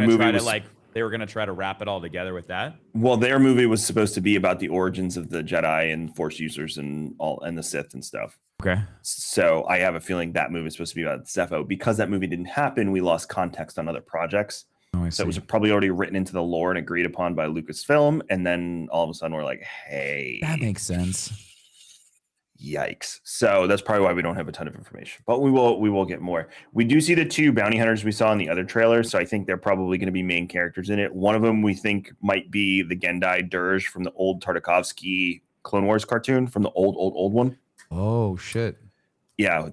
were going to try to wrap it all together with that? Well, their movie was supposed to be about the origins of the Jedi and Force users and the Sith and stuff. Okay. So I have a feeling that movie is supposed to be about Zepho. Because that movie didn't happen, we lost context on other projects. Oh, I see. So it was probably already written into the lore and agreed upon by Lucasfilm. And then all of a sudden we're like, hey. That makes sense. Yikes. So that's probably why we don't have a ton of information, but we will get more. We do see the 2 bounty hunters we saw in the other trailer, so I think they're probably going to be main characters in it. One of them we think might be the Gendai Dirge from the old Tartakovsky Clone Wars cartoon, from the old one. Oh shit. Yeah,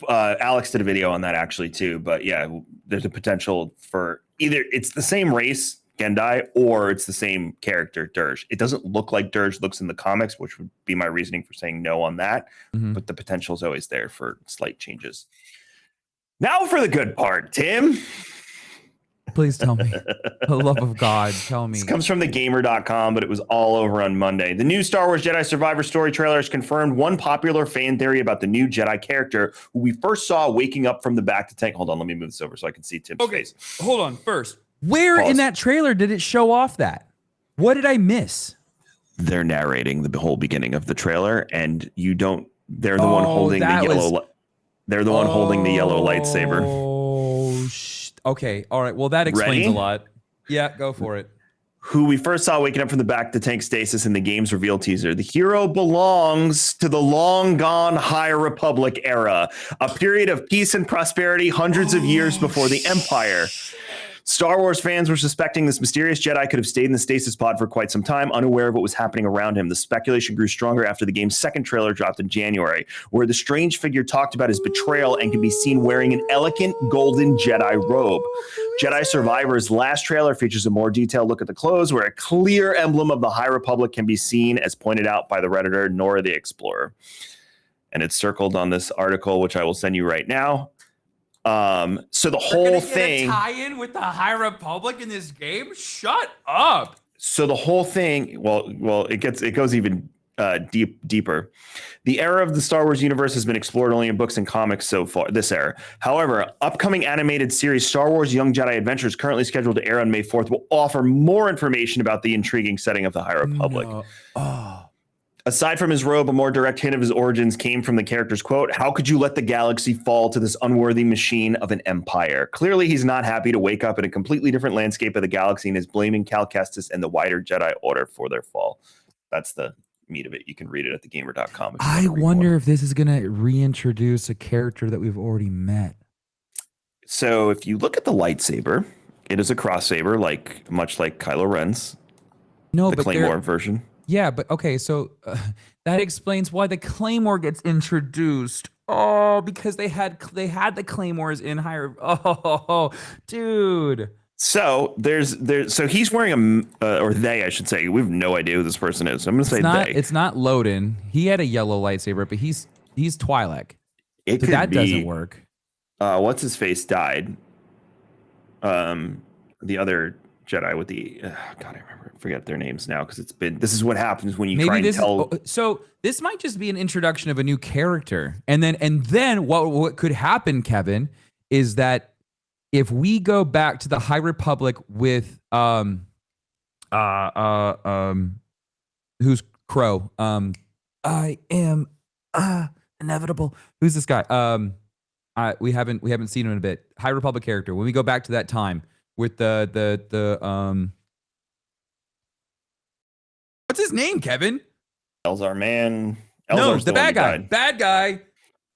Alex did a video on that actually too, but yeah, there's a potential for either it's the same race, Gendai, or it's the same character, Dirge. It doesn't look like Dirge looks in the comics, which would be my reasoning for saying no on that. Mm-hmm. But the potential is always there for slight changes. Now for the good part, Tim. Please tell me. For the love of God, tell me. This comes from thegamer.com, but it was all over on Monday. The new Star Wars Jedi Survivor story trailer has confirmed one popular fan theory about the new Jedi character who we first saw waking up from the back to tank. Hold on, let me move this over so I can see Tim's face. Hold on, first. Where in that trailer did it show off that? What did I miss? They're narrating the whole beginning of the trailer, and you don't. They're the one holding the yellow. They're the one holding the yellow lightsaber. Oh, okay. All right. Well, that explains a lot. Yeah, go for it. Who we first saw waking up from the back to tank stasis in the game's reveal teaser. The hero belongs to the long gone High Republic era, a period of peace and prosperity hundreds of years before the Empire. Star Wars fans were suspecting this mysterious Jedi could have stayed in the stasis pod for quite some time, unaware of what was happening around him. The speculation grew stronger after the game's second trailer dropped in January, where the strange figure talked about his betrayal and can be seen wearing an elegant golden Jedi robe. Jedi Survivor's last trailer features a more detailed look at the clothes, where a clear emblem of the High Republic can be seen, as pointed out by the Redditor Nora the Explorer. And it's circled on this article, which I will send you right now. So the whole thing tie-in with the High Republic in this game. Shut up. So the whole thing, well, it goes even deeper. The era of the Star Wars universe has been explored only in books and comics so far. This era, however, upcoming animated series Star Wars Young Jedi Adventures, currently scheduled to air on May 4th, will offer more information about the intriguing setting of the High Republic. No. Oh. Aside from his robe, a more direct hint of his origins came from the character's quote, "How could you let the galaxy fall to this unworthy machine of an empire?" Clearly, he's not happy to wake up in a completely different landscape of the galaxy and is blaming Cal Kestis and the wider Jedi Order for their fall. That's the meat of it. You can read it at thegamer.com. I wonder if this is going to reintroduce a character that we've already met. So if you look at the lightsaber, it is a cross saber, much like Kylo Ren's. No, the but Claymore version. Yeah, but okay, so that explains why the Claymore gets introduced. Oh, because they had the Claymores in higher. Oh, dude. So so he's wearing or they, I should say. We have no idea who this person is. So I'm gonna say they. It's not Loden. He had a yellow lightsaber, but he's Twi'lek. It so could that be, doesn't work. What's his face died. The other Jedi with the God, I forget their names now because this is what happens when you try and tell. So this might just be an introduction of a new character, and then what could happen, Kevin, is that if we go back to the High Republic with who's Crow? I am inevitable. Who's this guy? We haven't seen him in a bit. High Republic character. When we go back to that time with the what's his name, Kevin? Elzar man. No, the bad guy. Bad guy.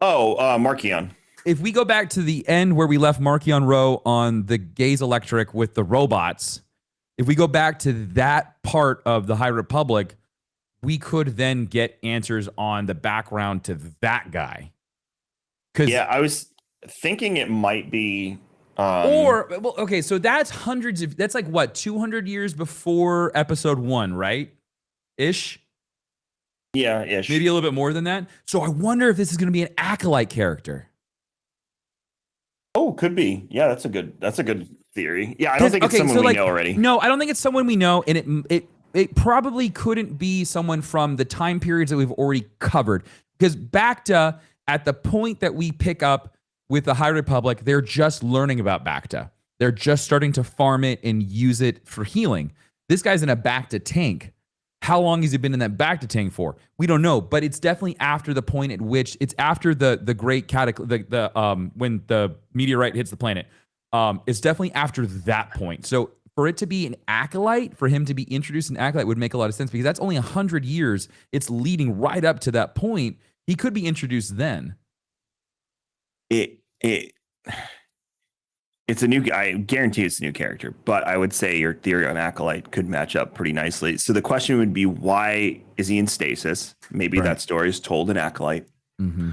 Oh, Markion. If we go back to the end where we left Markion Row on the Gaze Electric with the robots, if we go back to that part of the High Republic, we could then get answers on the background to that guy. Yeah, I was thinking it might be. Okay, so that's that's like what, 200 years before episode 1, right? Ish. Yeah, ish. Maybe a little bit more than that. So I wonder if this is going to be an acolyte character. Oh, could be. Yeah, that's a good theory. Yeah, I don't think it's someone we know already. No, I don't think it's someone we know, and it probably couldn't be someone from the time periods that we've already covered. Because Bacta, at the point that we pick up with the High Republic, they're just learning about Bacta. They're just starting to farm it and use it for healing. This guy's in a Bacta tank. How long has he been in that Bacta tank for? We don't know, but it's definitely after the point at which it's after the great when the meteorite hits the planet. It's definitely after that point. So for it to be an acolyte, for him to be introduced an acolyte would make a lot of sense because that's only 100 years. It's leading right up to that point. He could be introduced then. It's a new. I guarantee it's a new character, but I would say your theory on acolyte could match up pretty nicely. So the question would be, why is he in stasis? Maybe that story is told in acolyte. Mm-hmm.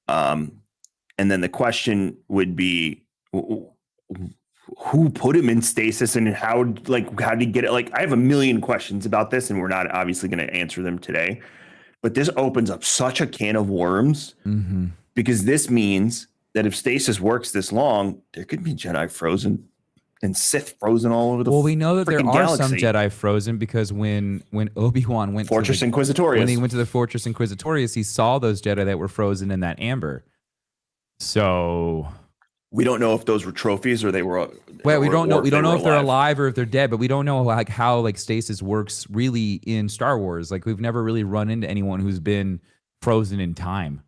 And then the question would be, who put him in stasis and how did he get it? Like, I have a million questions about this, and we're not obviously going to answer them today. But this opens up such a can of worms because this means that if stasis works this long, there could be Jedi frozen and Sith frozen all over the we know that there are galaxy. some Jedi frozen because when Obi-Wan went Fortress Inquisitorius. When he went to the Fortress Inquisitorius, he saw those Jedi that were frozen in that amber. So we don't know if those were trophies or they were. Well, we don't know. We don't know if they're alive or if they're dead, but we don't know how stasis works really in Star Wars. Like, we've never really run into anyone who's been frozen in time.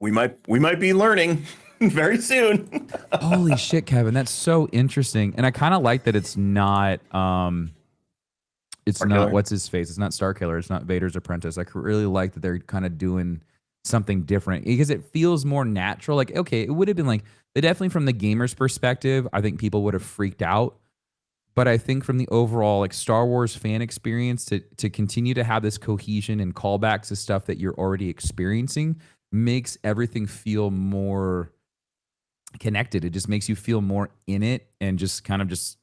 We might be learning very soon. Holy shit, Kevin, that's so interesting. And I kind of like that it's not what's his face? It's not Starkiller, it's not Vader's apprentice. I really like that they're kind of doing something different because it feels more natural. Like, okay, it would have been like, definitely from the gamer's perspective, I think people would have freaked out. But I think from the overall like Star Wars fan experience to continue to have this cohesion and callbacks to stuff that you're already experiencing makes everything feel more connected. It just makes you feel more in it and just kind of just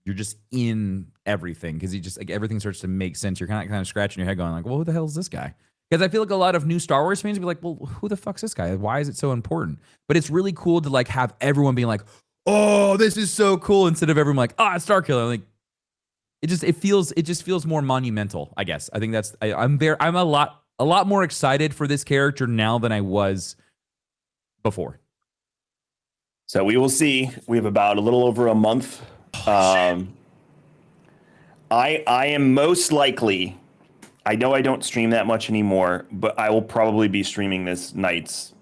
you're just in everything because you just like everything starts to make sense. You're kind of scratching your head going like, well, who the hell is this guy? Because I feel like a lot of new Star Wars fans would be like, well, who the fuck's this guy? Why is it so important? But it's really cool to like have everyone being like, oh, this is so cool, instead of everyone like, ah, it's Starkiller. Like it just feels more monumental, I guess. I think that's I'm a lot more excited for this character now than I was before. So we will see. We have about a little over a month. I am most likely, I know I don't stream that much anymore, but I will probably be streaming this nights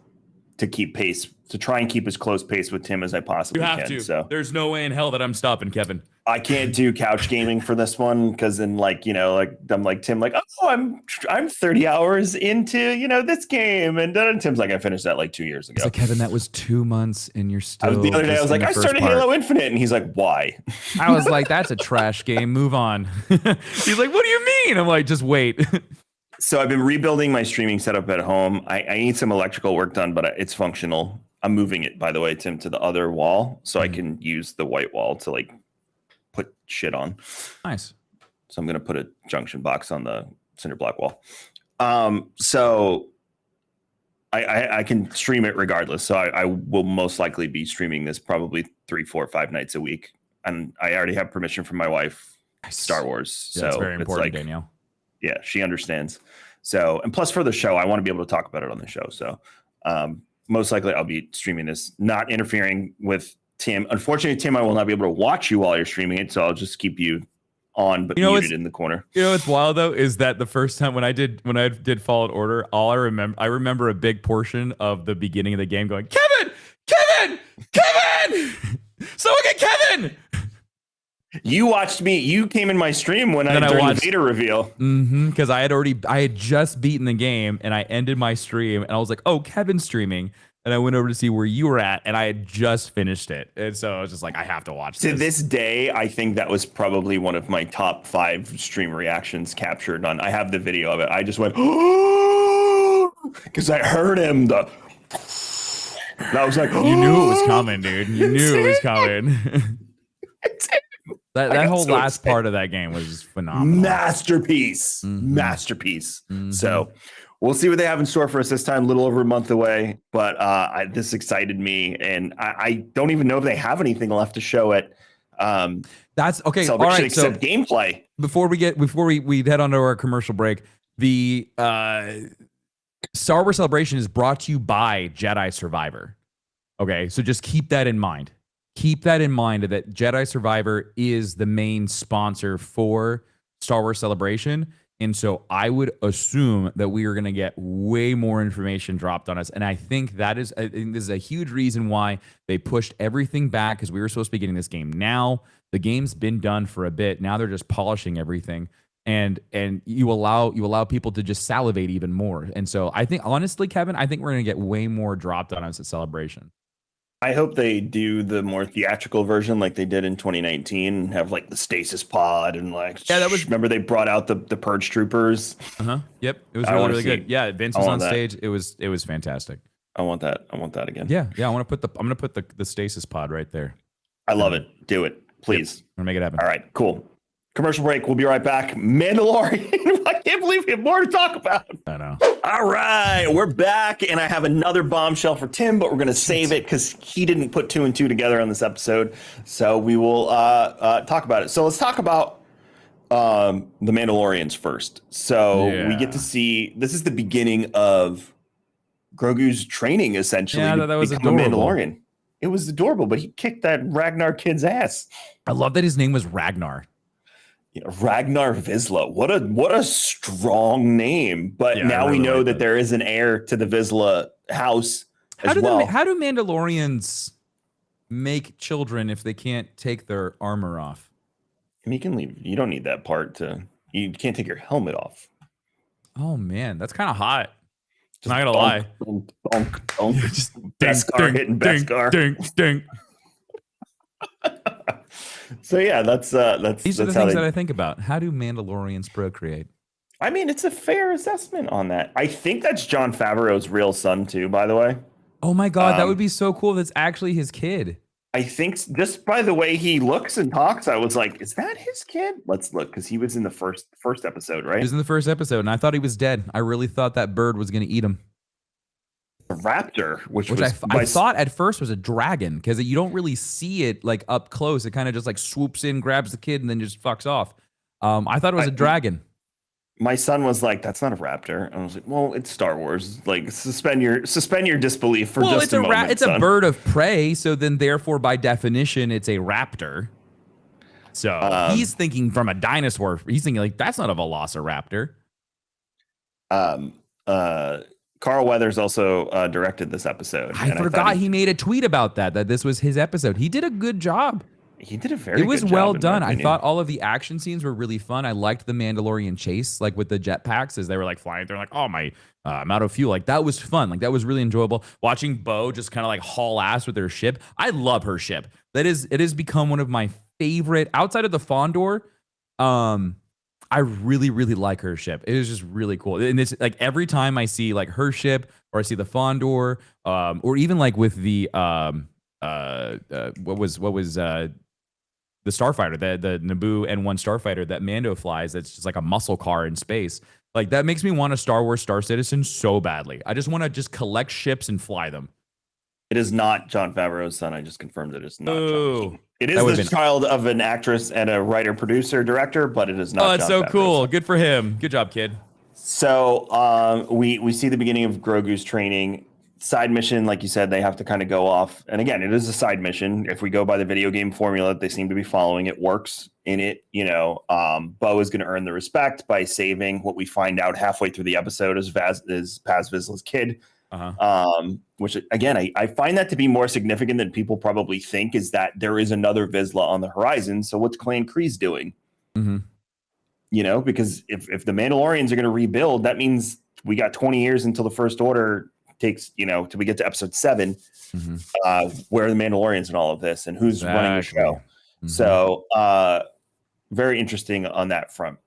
to keep pace, to try and keep as close pace with Tim as I possibly can. So There's no way in hell that I'm stopping, Kevin. I can't do couch gaming for this one because then like, you know, like I'm like Tim, like, oh, I'm 30 hours into, you know, this game. And then Tim's like, I finished that like 2 years ago. It's like, Kevin, that was 2 months and you're still. The other day I was like, I started Halo Infinite, and he's like, why? I was like, that's a trash game. Move on. He's like, what do you mean? I'm like, just wait. So I've been rebuilding my streaming setup at home. I need some electrical work done, but it's functional. I'm moving it, by the way, Tim, to the other wall so I can use the white wall to like put shit on. Nice. So I'm going to put a junction box on the cinder block wall. So I can stream it regardless. So I will most likely be streaming this probably 3, 4, 5 nights a week. And I already have permission from my wife, Star Wars. Yeah, so that's very important, like, Danielle. Yeah, she understands. So, and plus for the show, I want to be able to talk about it on the show. So most likely I'll be streaming this, not interfering with Tim. Unfortunately, Tim, I will not be able to watch you while you're streaming it. So I'll just keep you on, but muted in the corner. You know what's wild though is that the first time when I did Fallen Order, I remember a big portion of the beginning of the game going, Kevin, someone get Kevin. You watched me. You came in my stream when I watched the Vader reveal. Because I had just beaten the game and I ended my stream and I was like, oh, Kevin's streaming. And I went over to see where you were at and I had just finished it. And so I was just like, I have to watch this. To this day, I think that was probably one of my top 5 stream reactions captured on. I have the video of it. I just went, oh, because I heard him. And I was like, oh. You knew it was coming, dude. You knew it was coming. That whole last part of that game was phenomenal. Masterpiece. So we'll see what they have in store for us this time. A little over a month away, but this excited me, and I don't even know if they have anything left to show it. That's okay. All right, except gameplay. Before we head on to our commercial break, the Star Wars Celebration is brought to you by Jedi Survivor. Okay, so just keep that in mind. Keep that in mind that Jedi Survivor is the main sponsor for Star Wars Celebration. And so I would assume that we are going to get way more information dropped on us. And I think this is a huge reason why they pushed everything back, because we were supposed to be getting this game now. The game's been done for a bit. Now they're just polishing everything. And you allow people to just salivate even more. And so I think, honestly, Kevin, I think we're going to get way more dropped on us at Celebration. I hope they do the more theatrical version like they did in 2019 and have like the stasis pod and like, remember they brought out the Purge Troopers. Yep. It was really good. Yeah. Vince was on stage. It was fantastic. I want that again. Yeah. I'm going to put the stasis pod right there. I love it. Do it. Please. Yep. I'm gonna make it happen. All right, cool. Commercial break. We'll be right back. Mandalorian. I can't believe we have more to talk about. I know. All right, we're back, and I have another bombshell for Tim, but we're going to save it because he didn't put 2 and 2 together on this episode. So we will talk about it. So let's talk about the Mandalorians first. So we get to see, this is the beginning of Grogu's training, essentially, to that was become adorable. A Mandalorian. It was adorable, but he kicked that Ragnar kid's ass. I love that his name was Ragnar. Ragnar Vizsla. What a strong name. But now we know that there is an heir to the Vizsla house as well. How do Mandalorians make children if they can't take their armor off? I mean, you can leave. You don't need that part you can't take your helmet off. Oh man, that's kind of hot. Just Not gonna lie. Donk. Just Beskar hitting Beskar. Ding. So yeah, that's These are the how things they. that I think about. How do Mandalorians procreate? I mean, it's a fair assessment on that. I think that's Jon Favreau's real son too, by the way. Oh my god, that would be so cool. That's actually his kid. I think just by the way he looks and talks, I was like, "Is that his kid?" Let's look because he was in the first episode, He right? was in the first episode, and I thought he was dead. I really thought that bird was going to eat him. A raptor, which Which was I thought at first was a dragon because you don't really see it like up close. It kind of just like swoops in, grabs the kid, and then just fucks off. I thought it was a dragon. my son was like, "That's not a raptor." And I was like, "Well, it's Star Wars. Like, suspend your disbelief for just a moment." It's son. a bird of prey, so then therefore by definition it's a raptor. So he's thinking from a dinosaur. He's thinking like that's not a velociraptor. Carl Weathers also directed this episode. I forgot he made a tweet about that this was his episode. He did a good job. He did a very. It was good well job, done. I thought all of the action scenes were really fun. I liked the Mandalorian chase, like with the jetpacks as they were like flying. They're like, oh my, I'm out of fuel. Like that was fun. Like that was really enjoyable. Watching Bo just kind of like haul ass with her ship. I love her ship. It has become one of my favorite outside of the Fondor. I really, really like her ship. It is just really cool. And it's like every time I see like her ship or I see the Fondor, or even like with the what was the starfighter, the Naboo N1 starfighter that Mando flies, that's just like a muscle car in space. Like that makes me want a Star Wars Star Citizen so badly. I just want to just collect ships and fly them. it is not Jon Favreau's son. I just confirmed it is not. Ooh. It is the child of an actress and a writer, producer, director, but it is not. Oh, it's Jon so Favreau's cool. son. Good for him. Good job, kid. So we see the beginning of Grogu's training. Side mission, like you said, they have to kind of go off. And again, it is a side mission. If we go by the video game formula that they seem to be following, it works in it. You know, Bo is going to earn the respect by saving what we find out halfway through the episode is Paz Vizsla's kid. Which again, I find that to be more significant than people probably think, is that there is another Vizsla on the horizon. So what's Clan Kreese doing? Mm-hmm. You know, because if the Mandalorians are going to rebuild, that means we got 20 years until the First Order takes, you know, till we get to episode 7, where are the Mandalorians and all of this and who's running the show. So very interesting on that front.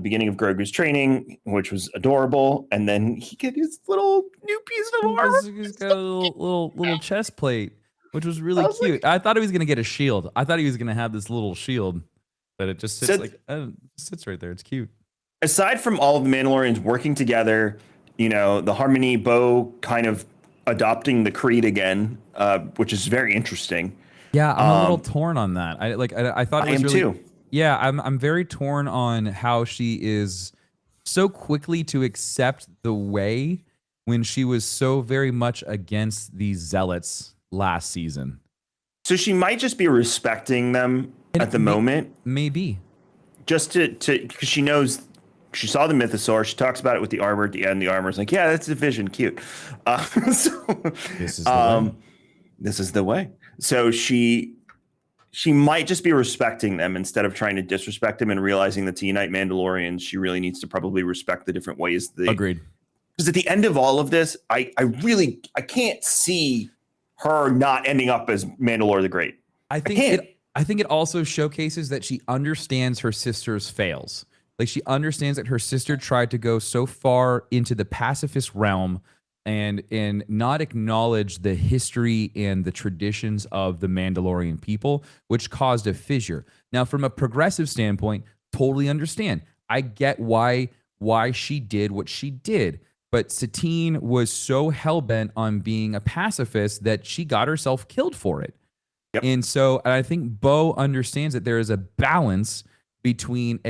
Beginning of Grogu's training, which was adorable, and then he get his little new piece of armor. He's got a little chest plate, which was really cute. I thought he was gonna get a shield. I thought he was gonna have this little shield, but it just sits sits right there. It's cute. Aside from all of the Mandalorians working together, you know, the harmony, Bo kind of adopting the creed again, which is very interesting. Yeah, I'm a little torn on that. I thought it was really too. Yeah, I'm very torn on how she is so quickly to accept the way when she was so very much against these zealots last season. So she might just be respecting them at the moment. Maybe. Just to because she knows, she saw the mythosaur. She talks about it with the armor at the end. The armor's like, yeah, that's a vision, cute. So, this is the way. This is the way. So she might just be respecting them instead of trying to disrespect them, and realizing that to unite Mandalorians, she really needs to probably respect the different ways. Agreed. Because at the end of all of this, I can't see her not ending up as Mandalore the Great. I think it also showcases that she understands her sister's fails. Like she understands that her sister tried to go so far into the pacifist realm and not acknowledge the history and the traditions of the Mandalorian people, which caused a fissure. Now, from a progressive standpoint, totally understand. I get why she did what she did. But Satine was so hell-bent on being a pacifist that she got herself killed for it. Yep. And so I think Bo understands that there is a balance between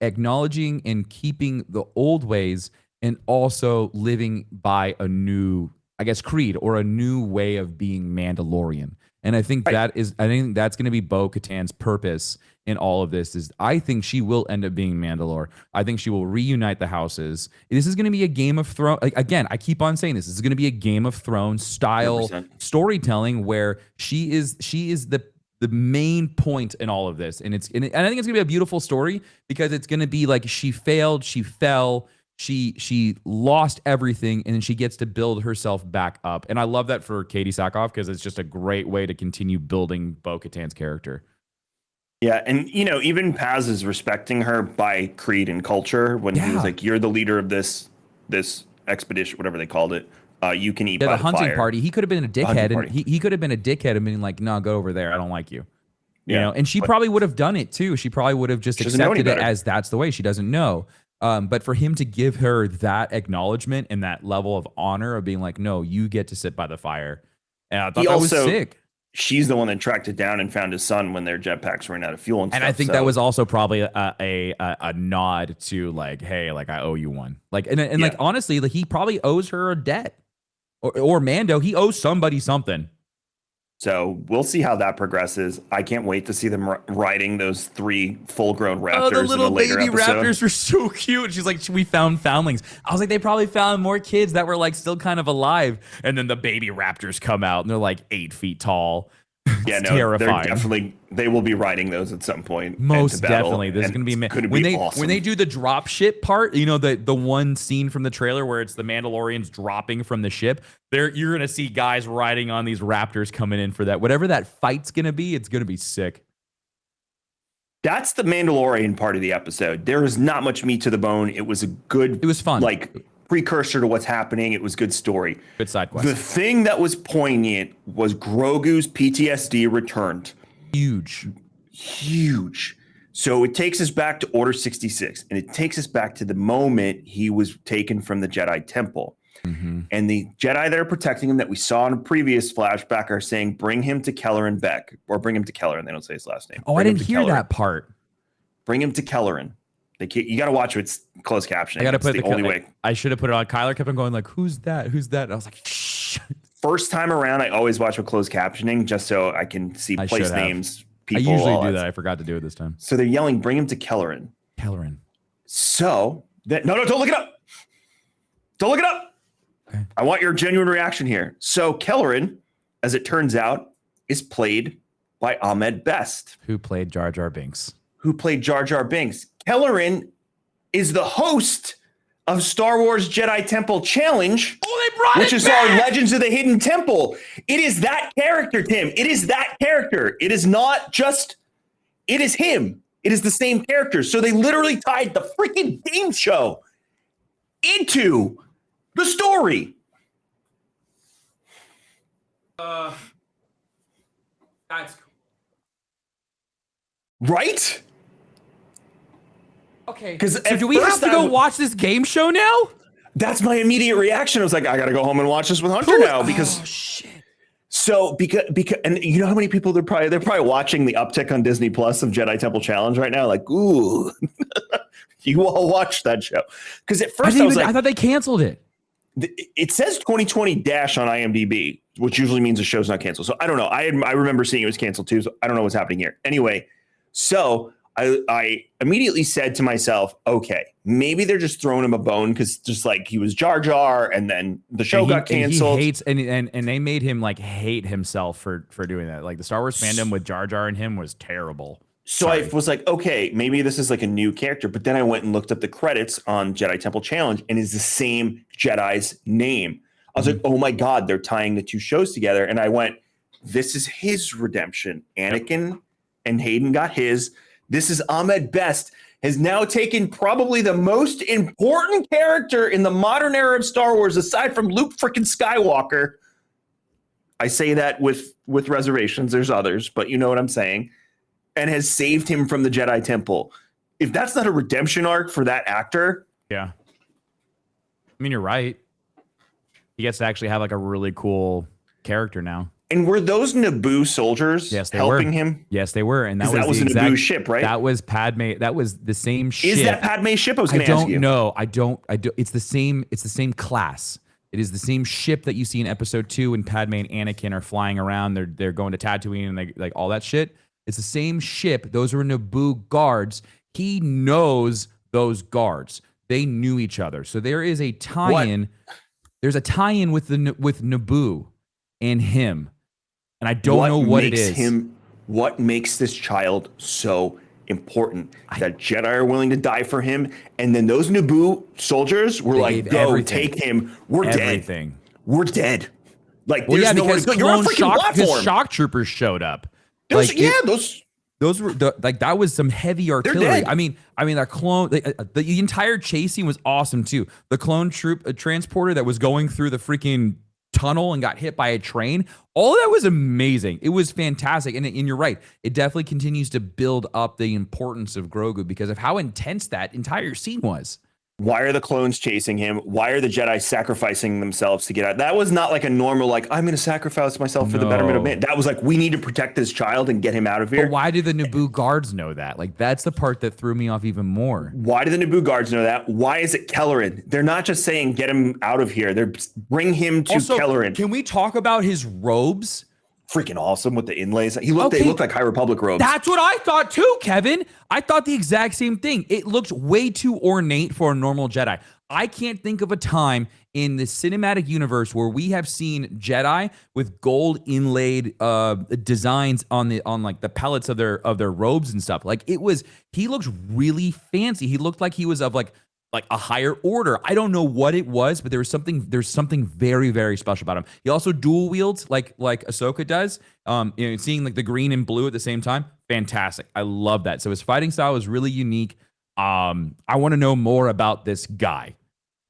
acknowledging and keeping the old ways and also living by a new, I guess, creed or a new way of being Mandalorian. And I think that's going to be Bo-Katan's purpose in all of this. Is I think she will end up being Mandalore. I think she will reunite the houses. This is going to be a Game of Thrones. Again, I keep on saying this. This is going to be a Game of Thrones style 100%. Storytelling where she is the main point in all of this. And I think it's going to be a beautiful story because it's going to be like she failed, she fell, she lost everything, and then she gets to build herself back up. And I love that for Katie Sackhoff because it's just a great way to continue building Bo-Katan's character. Yeah, and even Paz is respecting her by creed and culture when he was like, "You're the leader of this expedition, whatever they called it. You can eat by the the hunting fire." party. He could have been a dickhead, and he could have been a dickhead and been like, "No, go over there. I don't like you." You know, and she probably would have done it too. She probably would have just accepted it as that's the way. She doesn't know. But for him to give her that acknowledgement and that level of honor of being like, "No, you get to sit by the fire," and I thought that was sick. She's the one that tracked it down and found his son when their jetpacks ran out of fuel and stuff. And I think that was also probably a nod to like, hey, like I owe you one. Like and like honestly, like he probably owes her a debt. Or Mando, he owes somebody something. So we'll see how that progresses. I can't wait to see them riding those 3 full-grown raptors. Oh, the little in a later baby episode. raptors were so cute. She's like, we found foundlings. I was like, they probably found more kids that were like still kind of alive. And then the baby raptors come out and they're like 8 feet tall. Yeah, no, terrifying. they will be riding those at some point. Most definitely. This is going to be awesome. When they do the drop ship part, the one scene from the trailer where it's the Mandalorians dropping from the ship, you're going to see guys riding on these raptors coming in for that. Whatever that fight's going to be, it's going to be sick. That's the Mandalorian part of the episode. There is not much meat to the bone. It was fun. Like precursor to what's happening. It was good story. Good side quest. The thing that was poignant was Grogu's PTSD returned. Huge. So it takes us back to Order 66, and it takes us back to the moment he was taken from the Jedi Temple. Mm-hmm. And the Jedi that are protecting him that we saw in a previous flashback are saying, bring him to Kelleran Beck, or bring him to Kelleran. They don't say his last name. Oh, I didn't hear that part. Bring him to Kelleran. You got to watch it. It's closed captioning. I got to put the only way. I should have put it on. Kyler kept on going like, "Who's that? Who's that?" And I was like, "Shh." First time around, I always watch with closed captioning just so I can see place names, people. I usually do that. I forgot to do it this time. So they're yelling, "Bring him to Kelleran." Kelleran. So that no, don't look it up. Don't look it up. Okay. I want your genuine reaction here. So Kelleran, as it turns out, is played by Ahmed Best, who played Jar Jar Binks. Kelleran is the host of Star Wars Jedi Temple Challenge, which is our Legends of the Hidden Temple. It is that character, Tim. It is that character. It is not just, it is him. It is the same character. So they literally tied the freaking game show into the story. That's cool. Right? Okay. So do we have to go watch this game show now? That's my immediate reaction. I was like, I got to go home and watch this with Hunter now because. Oh shit. So because and you know how many people they're probably watching the uptick on Disney Plus of Jedi Temple Challenge right now? Like, ooh, you all watch that show because at first I thought they canceled it. It says 2020 dash on IMDb, which usually means the show's not canceled. So I don't know. I remember seeing it was canceled too. So I don't know what's happening here. Anyway, so I immediately said to myself, okay, maybe they're just throwing him a bone because just like he was Jar Jar and then the show got canceled. And he hates and they made him like hate himself for doing that. Like the Star Wars fandom with Jar Jar and him was terrible. So I was like, okay, maybe this is like a new character. But then I went and looked up the credits on Jedi Temple Challenge and it's the same Jedi's name. I was like, oh my God, they're tying the two shows together. And I went, this is his redemption. Anakin and Hayden got his. This is Ahmed Best has now taken probably the most important character in the modern era of Star Wars, aside from Luke freaking Skywalker. I say that with reservations. There's others, but you know what I'm saying. And has saved him from the Jedi Temple. If that's not a redemption arc for that actor. Yeah. I mean, you're right. He gets to actually have like a really cool character now. And were those Naboo soldiers helping him? Yes, they were. And that was a Naboo ship, right? That was Padme. That was the same ship. Is that Padme's ship? I was going to ask you. No, I don't. It's the same class. It is the same ship that you see in episode 2 when Padme and Anakin are flying around. They're going to Tatooine and like all that shit. It's the same ship. Those were Naboo guards. He knows those guards. They knew each other. So there is a tie-in. There's a tie-in with Naboo and him. And I don't know what it is. What makes this child so important that Jedi are willing to die for him. And then those Naboo soldiers were like, go everything. take him. We're Everything. dead. We're dead. Like, Well, there's yeah, nowhere because to go. You're on a freaking platform. shock troopers showed up. Those, Like, those were like that was some heavy artillery. dead. I mean, that clone, the entire chase scene was awesome too. The clone troop transporter that was going through the freaking tunnel and got hit by a train. All of that was amazing. It was fantastic. And you're right. It definitely continues to build up the importance of Grogu because of how intense that entire scene was. Why are the clones chasing him? Why are the Jedi sacrificing themselves to get out? That was not like a normal, like, I'm going to sacrifice myself for the betterment of man. That was like, we need to protect this child and get him out of here. But why do the Naboo guards know that? Like, that's the part that threw me off even more. Why do the Naboo guards know that? Why is it Kelleran? They're not just saying, get him out of here. They're bring him to also, Kelleran. Can we talk about his robes? Freaking awesome with the inlays. They looked like High Republic robes. That's what I thought too, Kevin. I thought the exact same thing. It looked way too ornate for a normal Jedi. I can't think of a time in the cinematic universe where we have seen Jedi with gold inlaid designs on like the pellets of their robes and stuff. Like he looked really fancy. He looked like he was of like a higher order. I don't know what it was, but there's something very, very special about him. He also dual wields like Ahsoka does. Seeing like the green and blue at the same time, fantastic. I love that. So his fighting style is really unique. I want to know more about this guy.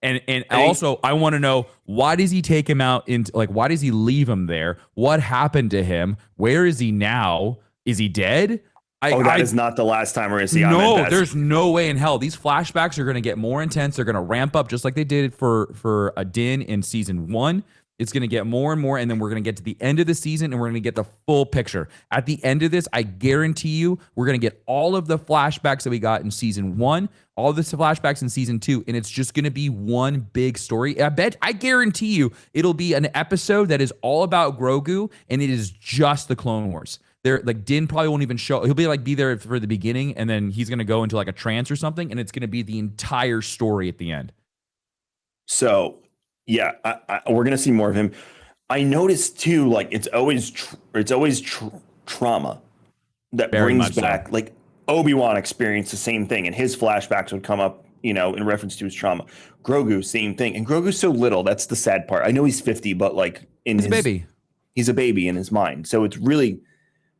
And also I want to know, why does he take him out into, like, why does he leave him there? What happened to him? Where is he now? Is he dead? That is not the last time we're going to see him. No, there's no way in hell. These flashbacks are going to get more intense. They're going to ramp up just like they did for Din in season 1. It's going to get more and more, and then we're going to get to the end of the season, and we're going to get the full picture. At the end of this, I guarantee you, we're going to get all of the flashbacks that we got in season 1, all of the flashbacks in season 2, and it's just going to be one big story. I guarantee you, it'll be an episode that is all about Grogu, and it is just the Clone Wars. There, like, Din probably won't even show. He'll be there for the beginning, and then he's going to go into like a trance or something, and it's going to be the entire story at the end. So, yeah, we're going to see more of him. I noticed too, like, it's always trauma that Very brings much back. so. Like, Obi-Wan experienced the same thing, and his flashbacks would come up, in reference to his trauma. Grogu, same thing, and Grogu's so little. That's the sad part. I know he's 50, but like He's a baby. He's a baby in his mind. So it's really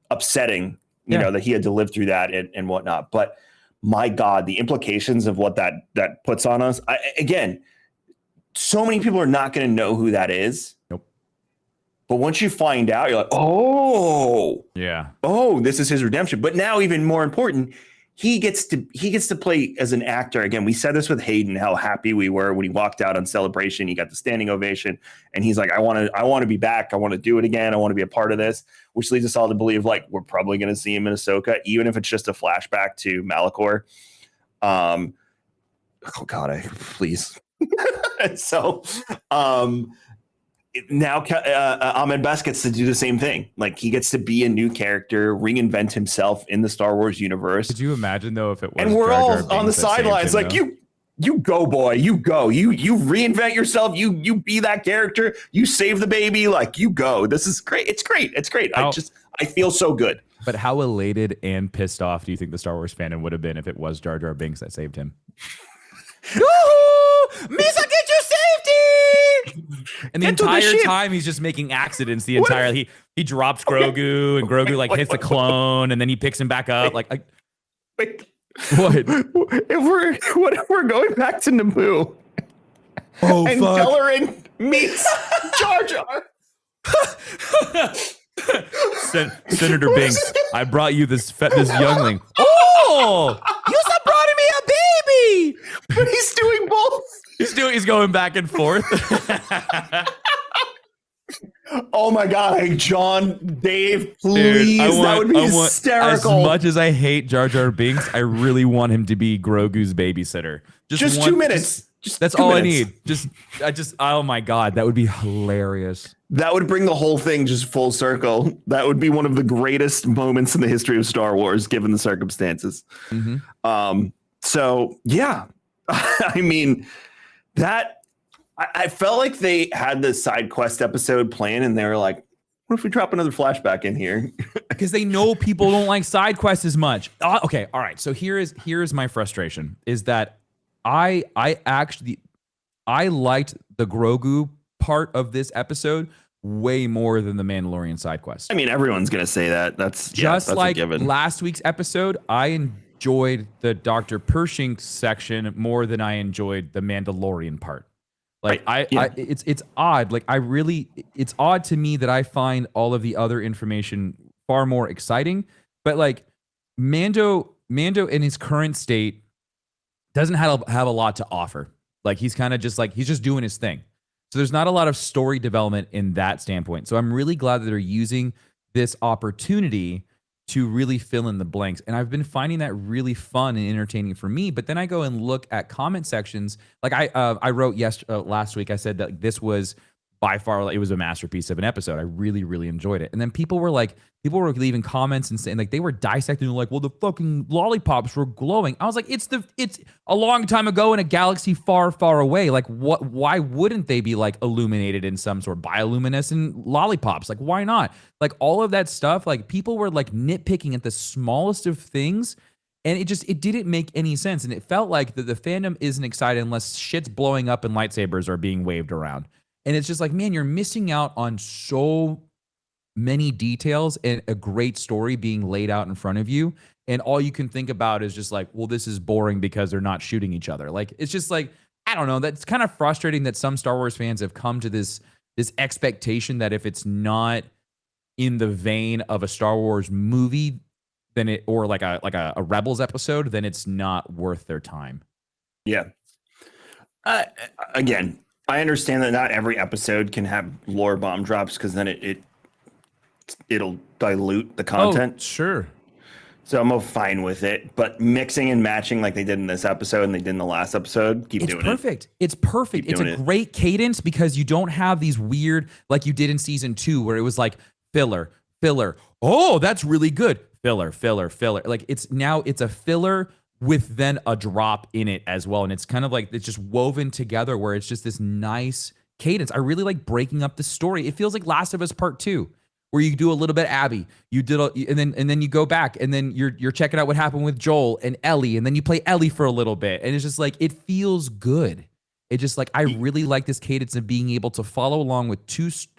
upsetting, that he had to live through that and whatnot. But my God, the implications of what that puts on us. Again, so many people are not going to know who that is. Nope. But once you find out, you're like, oh, yeah. Oh, this is his redemption. But now, even more important, he gets to play as an actor. Again, we said this with Hayden, how happy we were when he walked out on Celebration. He got the standing ovation, and he's like, I want to be back. I want to do it again. I want to be a part of this, which leads us all to believe, like, we're probably going to see him in Ahsoka, even if it's just a flashback to Malachor. Oh God, please. So, now Ahmed Best gets to do the same thing. Like, he gets to be a new character, reinvent himself in the Star Wars universe. Could you imagine though if it was? And we're Jar Jar all on the Binks that saved sidelines, him, like, though? you go, boy, you go, you reinvent yourself, you be that character, you save the baby, like, you go. This is great. It's great. I feel so good. But how elated and pissed off do you think the Star Wars fandom would have been if it was Jar Jar Binks that saved him? Misa, get your safety! And the entire time he's just making accidents. He drops Grogu, and Grogu like hits a clone, and then he picks him back up. Wait. What? If we're going back to Naboo, and fuck. Kelleran meets Jar Jar. Senator Binks, I brought you this youngling. Oh, you just brought me a baby. But he's doing both. He's going back and forth. Oh my God, John, Dave, please. Dude, that would be hysterical. As much as I hate Jar Jar Binks, I really want him to be Grogu's babysitter. Just 2 minutes. That's all minutes. I need. Oh my God, that would be hilarious. That would bring the whole thing just full circle. That would be one of the greatest moments in the history of Star Wars, given the circumstances. Mm-hmm. So yeah, I mean, I felt like they had the side quest episode planned, and they were like, What if we drop another flashback in here? Because they know people don't like side quests as much. Okay, all right. So here's my frustration is that I liked the Grogu part of this episode way more than the Mandalorian side quest. I mean, everyone's gonna say that. That's Just that's like a given. last week's episode, I enjoyed the Dr. Pershing section more than I enjoyed the Mandalorian part. Like it's odd. Like it's odd to me that I find all of the other information far more exciting. But like Mando in his current state doesn't have a lot to offer. Like he's kind of just like he's just doing his thing. So there's not a lot of story development in that standpoint. So I'm really glad that they're using this opportunity to really fill in the blanks. And I've been finding that really fun and entertaining for me. But then I go and look at comment sections. Like I wrote last week, I said that this was by far, it was a masterpiece of an episode. I really, really enjoyed it. And then people were leaving comments and saying like they were dissecting like, well, the fucking lollipops were glowing. I was like, it's a long time ago in a galaxy far, far away. Like why wouldn't they be like illuminated in some sort of bioluminescent lollipops? Like, why not? Like all of that stuff, like people were like nitpicking at the smallest of things. And it didn't make any sense. And it felt like the fandom isn't excited unless shit's blowing up and lightsabers are being waved around. And it's just like, man, you're missing out on so many details and a great story being laid out in front of you. And all you can think about is just like, well, this is boring because they're not shooting each other. Like, it's just like, I don't know. That's kind of frustrating that some Star Wars fans have come to this expectation that if it's not in the vein of a Star Wars movie, then it, or like a Rebels episode, then it's not worth their time. Yeah. Again, I understand that not every episode can have lore bomb drops because then it'll dilute the content. Oh, sure. So I'm fine with it, but mixing and matching like they did in this episode and they did in the last episode, keep doing it. It's perfect. Keep it's a great cadence because you don't have these weird, like you did in season 2, where it was like filler. Oh, that's really good. Filler. Like it's a filler with then a drop in it as well. And it's kind of like, it's just woven together where it's just this nice cadence. I really like breaking up the story. It feels like Last of Us Part 2, where you do a little bit Abby, and then you go back and then you're checking out what happened with Joel and Ellie, and then you play Ellie for a little bit. And it's just like, it feels good. It's just like, I really like this cadence of being able to follow along with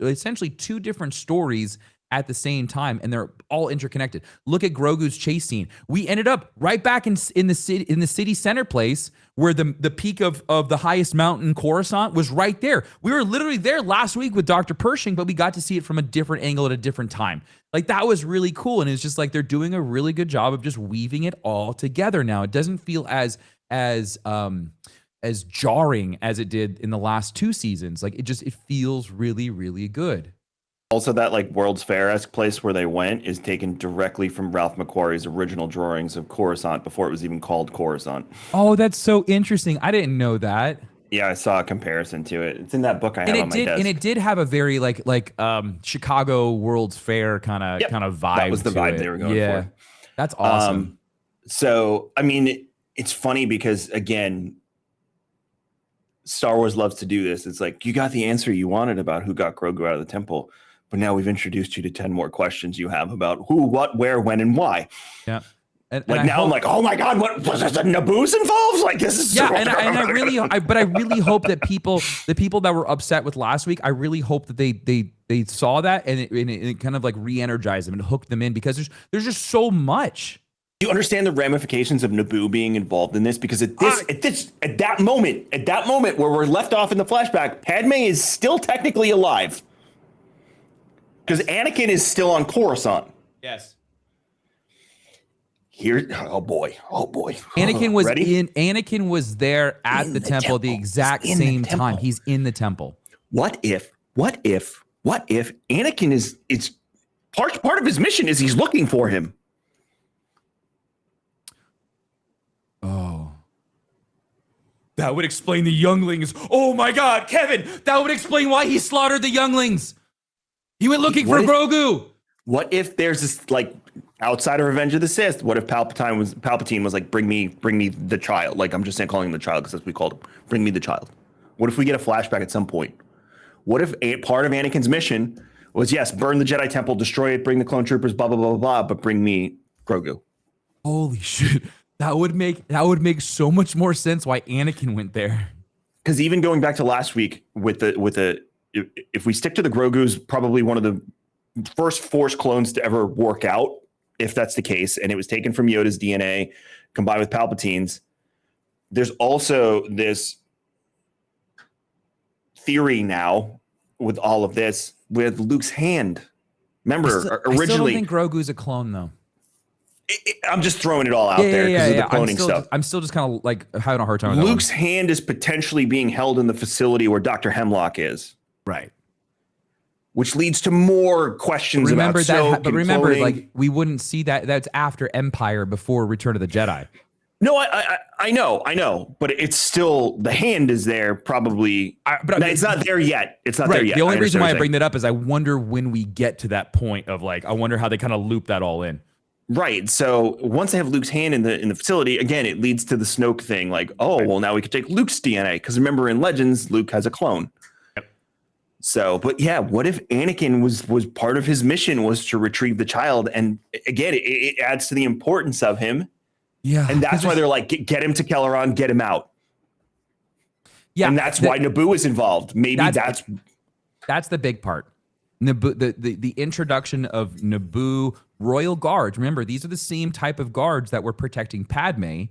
essentially two different stories at the same time, and they're all interconnected. Look at Grogu's chase scene. We ended up right back in the city center place where the peak of the highest mountain, Coruscant, was right there. We were literally there last week with Dr. Pershing, but we got to see it from a different angle at a different time. Like, that was really cool, and it's just like they're doing a really good job of just weaving it all together now. It doesn't feel as jarring as it did in the last 2 seasons. Like, it feels really, really good. Also, that like World's Fair-esque place where they went is taken directly from Ralph McQuarrie's original drawings of Coruscant before it was even called Coruscant. Oh, that's so interesting. I didn't know that. Yeah, I saw a comparison to it. It's in that book I have on my desk. And it did have a very like Chicago World's Fair kind of vibe. That was the vibe they were going for. That's awesome. So, I mean, it's funny because, again, Star Wars loves to do this. It's like, you got the answer you wanted about who got Grogu out of the temple. But now we've introduced you to 10 more questions you have about who, what, where, when, and why. Yeah. And I'm like, oh my God, what was the Naboo's involved? Like, this is I really hope that the people that were upset with last week, I really hope that they saw that and it kind of like re-energized them and hooked them in, because there's just so much. You understand the ramifications of Naboo being involved in this? Because at that moment where we're left off in the flashback, Padme is still technically alive. Because Anakin is still on Coruscant. Yes. Oh boy. Anakin was there at the temple the exact same time. He's in the temple. What if Anakin is part of his mission is he's looking for him? Oh. That would explain the younglings. Oh my God, Kevin, that would explain why he slaughtered the younglings. He went looking for Grogu. What if there's this, like, outside of Revenge of the Sith? What if Palpatine was like, bring me the child? Like, I'm just saying, calling him the child because that's what we called him. Bring me the child. What if we get a flashback at some point? What if part of Anakin's mission was, yes, burn the Jedi Temple, destroy it, bring the clone troopers, blah, blah, blah, blah, blah, but bring me Grogu. Holy shit. That would make so much more sense why Anakin went there. Because even going back to last week if we stick to the Grogu's probably one of the first Force clones to ever work out, if that's the case, and it was taken from Yoda's DNA combined with Palpatine's. There's also this theory now with all of this with Luke's hand. Remember, originally, I still don't think Grogu's a clone though. I'm just throwing it all out there because of the cloning stuff. I'm still just kind of like having a hard time with Luke's hand is potentially being held in the facility where Dr. Hemlock is. Right. Which leads to more questions about Snoke. But remember, like, we wouldn't see that. That's after Empire, before Return of the Jedi. No, I know, but it's still, the hand is there probably. It's not there yet. It's not there yet. The only reason why I bring that up is I wonder when we get to that point of like, I wonder how they kind of loop that all in. Right. So once they have Luke's hand in the facility, again, it leads to the Snoke thing. Like, well, now we could take Luke's DNA because remember in Legends, Luke has a clone. Yep. So, but yeah, what if Anakin was part of his mission was to retrieve the child? And again, it adds to the importance of him. Yeah. And that's why they're like, get him to Kelleron, get him out. Yeah. And that's why Naboo is involved. Maybe that's the big part. Naboo, the introduction of Naboo royal guards. Remember, these are the same type of guards that were protecting Padme,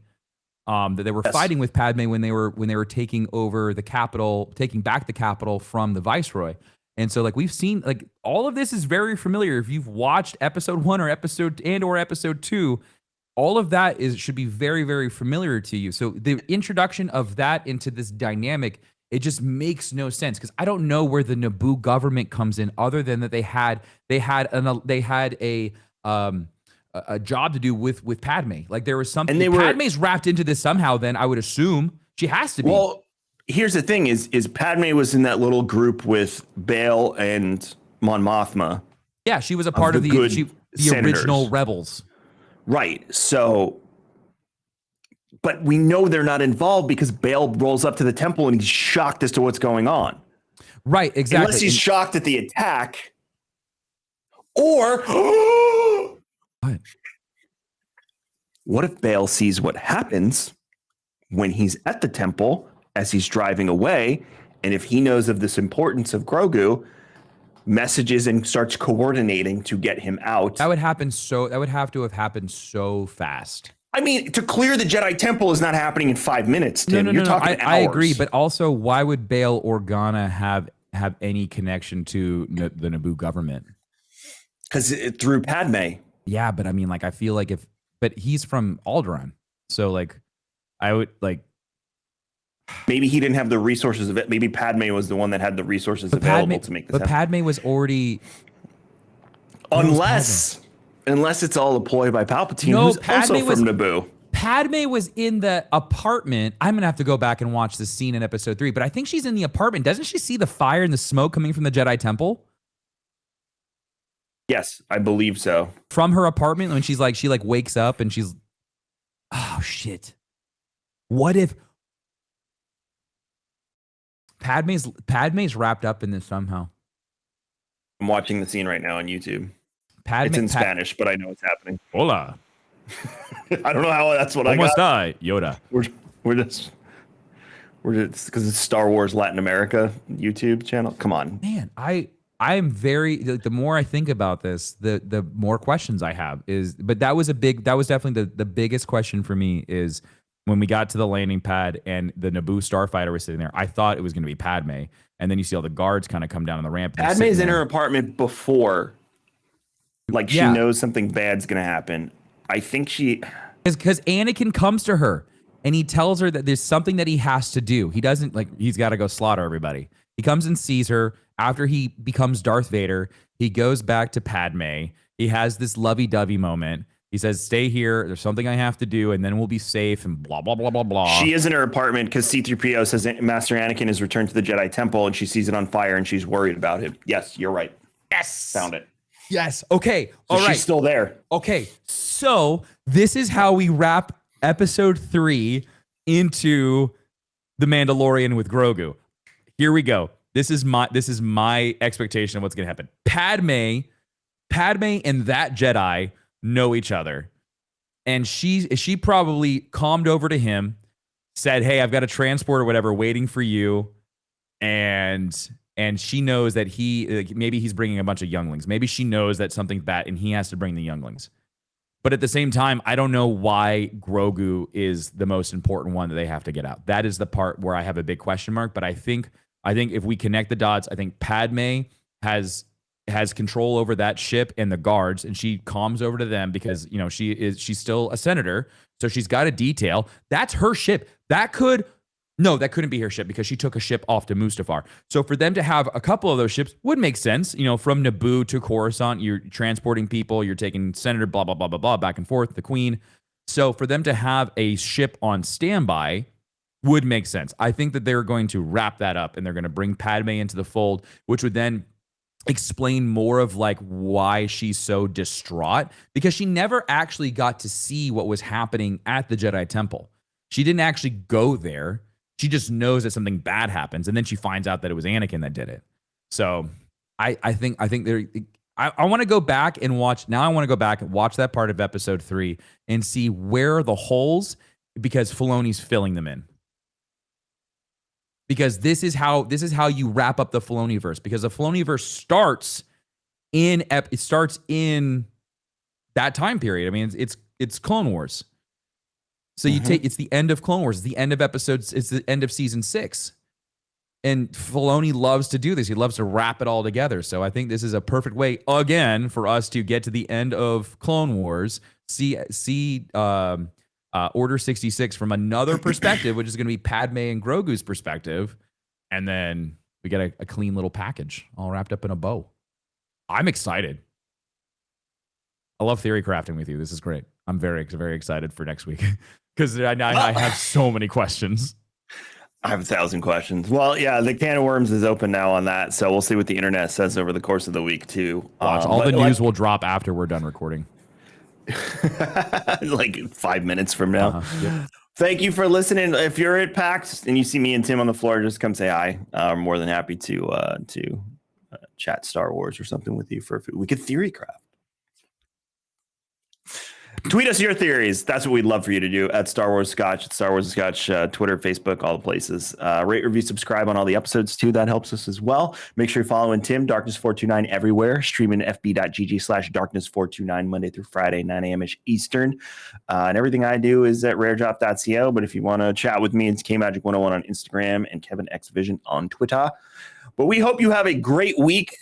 that they were fighting with Padme when they were taking over the capital, taking back the capital from the Viceroy. And so, like, we've seen, like, all of this is very familiar. If you've watched episode 1 or episode 2, all of that should be very, very familiar to you. So the introduction of that into this dynamic, it just makes no sense because I don't know where the Naboo government comes in, other than that they had a job to do with Padme. Like, there was something. And Padme's wrapped into this somehow. Then I would assume she has to be. Well, here's the thing: is Padme was in that little group with Bail and Mon Mothma. Yeah, she was a part of the original rebels. Right. So, but we know they're not involved because Bail rolls up to the temple and he's shocked as to what's going on. Right, exactly. Unless he's shocked at the attack. Or what if Bail sees what happens when he's at the temple as he's driving away, and if he knows of this importance of Grogu, messages and starts coordinating to get him out? That would have to have happened so fast. I mean, to clear the Jedi Temple is not happening in 5 minutes, Tim. You're talking hours. I agree, but also, why would Bail Organa have any connection to the Naboo government? Because through Padme. Yeah, but I mean, like, I feel like but he's from Alderaan, so like, I would like. Maybe he didn't have the resources of it. Maybe Padme was the one that had the resources available to make this happen. But Padme was already. Unless it's all a ploy by Palpatine, who's also from Naboo. Padme was in the apartment. I'm gonna have to go back and watch the scene in episode 3, but I think she's in the apartment. Doesn't she see the fire and the smoke coming from the Jedi Temple? Yes, I believe so. From her apartment, when she wakes up and she's, oh shit. What if Padme's wrapped up in this somehow? I'm watching the scene right now on YouTube. It's in Spanish, but I know it's happening. Hola. I don't know how that's what I got. Die, Yoda. We're just because it's Star Wars Latin America YouTube channel. Come on, man. I am very, the more I think about this, the more questions I have but that was definitely the biggest question for me is when we got to the landing pad and the Naboo starfighter was sitting there. I thought it was going to be Padme, and then you see all the guards kind of come down on the ramp. Padme's in her apartment before. Like, she knows something bad's going to happen. I think because Anakin comes to her and he tells her that there's something that he has to do. He doesn't, like, he's got to go slaughter everybody. He comes and sees her after he becomes Darth Vader. He goes back to Padme. He has this lovey-dovey moment. He says, stay here. There's something I have to do, and then we'll be safe, and blah, blah, blah, blah, blah. She is in her apartment because C-3PO says Master Anakin has returned to the Jedi Temple, and she sees it on fire, and she's worried about him. Yes, you're right. Yes. Found it. Yes. Okay. All right. She's still there. Okay. So this is how we wrap episode 3 into The Mandalorian with Grogu. Here we go. This is my expectation of what's going to happen. Padme and that Jedi know each other. And she probably calmed over to him, said, "Hey, I've got a transport or whatever waiting for you." And she knows that maybe he's bringing a bunch of younglings. Maybe she knows that something's bad and he has to bring the younglings. But at the same time, I don't know why Grogu is the most important one that they have to get out. That is the part where I have a big question mark. But I think if we connect the dots, I think Padme has control over that ship and the guards, and she calms over to them because she's still a senator, so she's got a detail. That's her ship. That couldn't be her ship because she took a ship off to Mustafar. So for them to have a couple of those ships would make sense. From Naboo to Coruscant, you're transporting people, you're taking senator, blah blah blah blah blah, back and forth, the Queen. So for them to have a ship on standby would make sense. I think that they're going to wrap that up and they're going to bring Padme into the fold, which would then explain more of like why she's so distraught, because she never actually got to see what was happening at the Jedi Temple. She didn't actually go there. She just knows that something bad happens, and then she finds out that it was Anakin that did it. So I think I want to go back and watch. Now I want to go back and watch that part of episode 3 and see where are the holes, because Filoni's filling them in. Because this is how you wrap up the Filoniverse. Because the Filoniverse starts in that time period. I mean, it's Clone Wars. So it's the end of Clone Wars, it's the end of episodes, it's the end of season 6. And Filoni loves to do this. He loves to wrap it all together. So I think this is a perfect way, again, for us to get to the end of Clone Wars, see Order 66 from another perspective, which is going to be Padme and Grogu's perspective. And then we get a clean little package all wrapped up in a bow. I'm excited. I love theory crafting with you. This is great. I'm very, very excited for next week because I have so many questions. I have 1,000 questions. Well, yeah, the can of worms is open now on that. So we'll see what the internet says over the course of the week, too. Watch, all the news will drop after we're done recording. Like 5 minutes from now. Yep. Thank you for listening. If you're at PAX and you see me and Tim on the floor, just come say hi. I'm more than happy to chat Star Wars or something with you for a food. We could theory craft. Tweet us your theories. That's what we'd love for you to do at Star Wars Scotch, at Star Wars Scotch, Twitter, Facebook, all the places. Rate, review, subscribe on all the episodes too. That helps us as well. Make sure you're following Tim, Darkness429 everywhere. Streaming fb.gg/darkness429 Monday through Friday, 9 a.m. Eastern. And everything I do is at raredrop.co. But if you want to chat with me, it's KMagic101 on Instagram and KevinXVision on Twitter. But we hope you have a great week.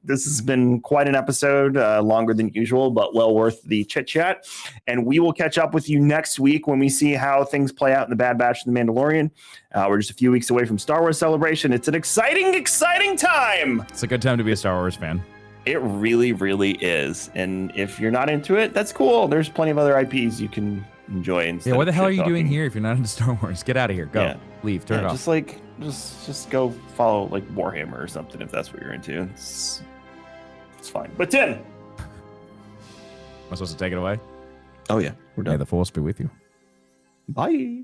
This has been quite an episode, longer than usual, but well worth the chit chat. And we will catch up with you next week when we see how things play out in the Bad Batch of the Mandalorian. We're just a few weeks away from Star Wars Celebration. It's an exciting, exciting time. It's a good time to be a Star Wars fan. It really, really is. And if you're not into it, that's cool. There's plenty of other IPs you can enjoy. Yeah, what the hell are you doing here if you're not into Star Wars? Get out of here. Go. Yeah. Leave. Turn it off. Just go follow like Warhammer or something if that's what you're into. It's fine. But Tim, am I supposed to take it away? Oh yeah, we're done. May the force be with you. Bye.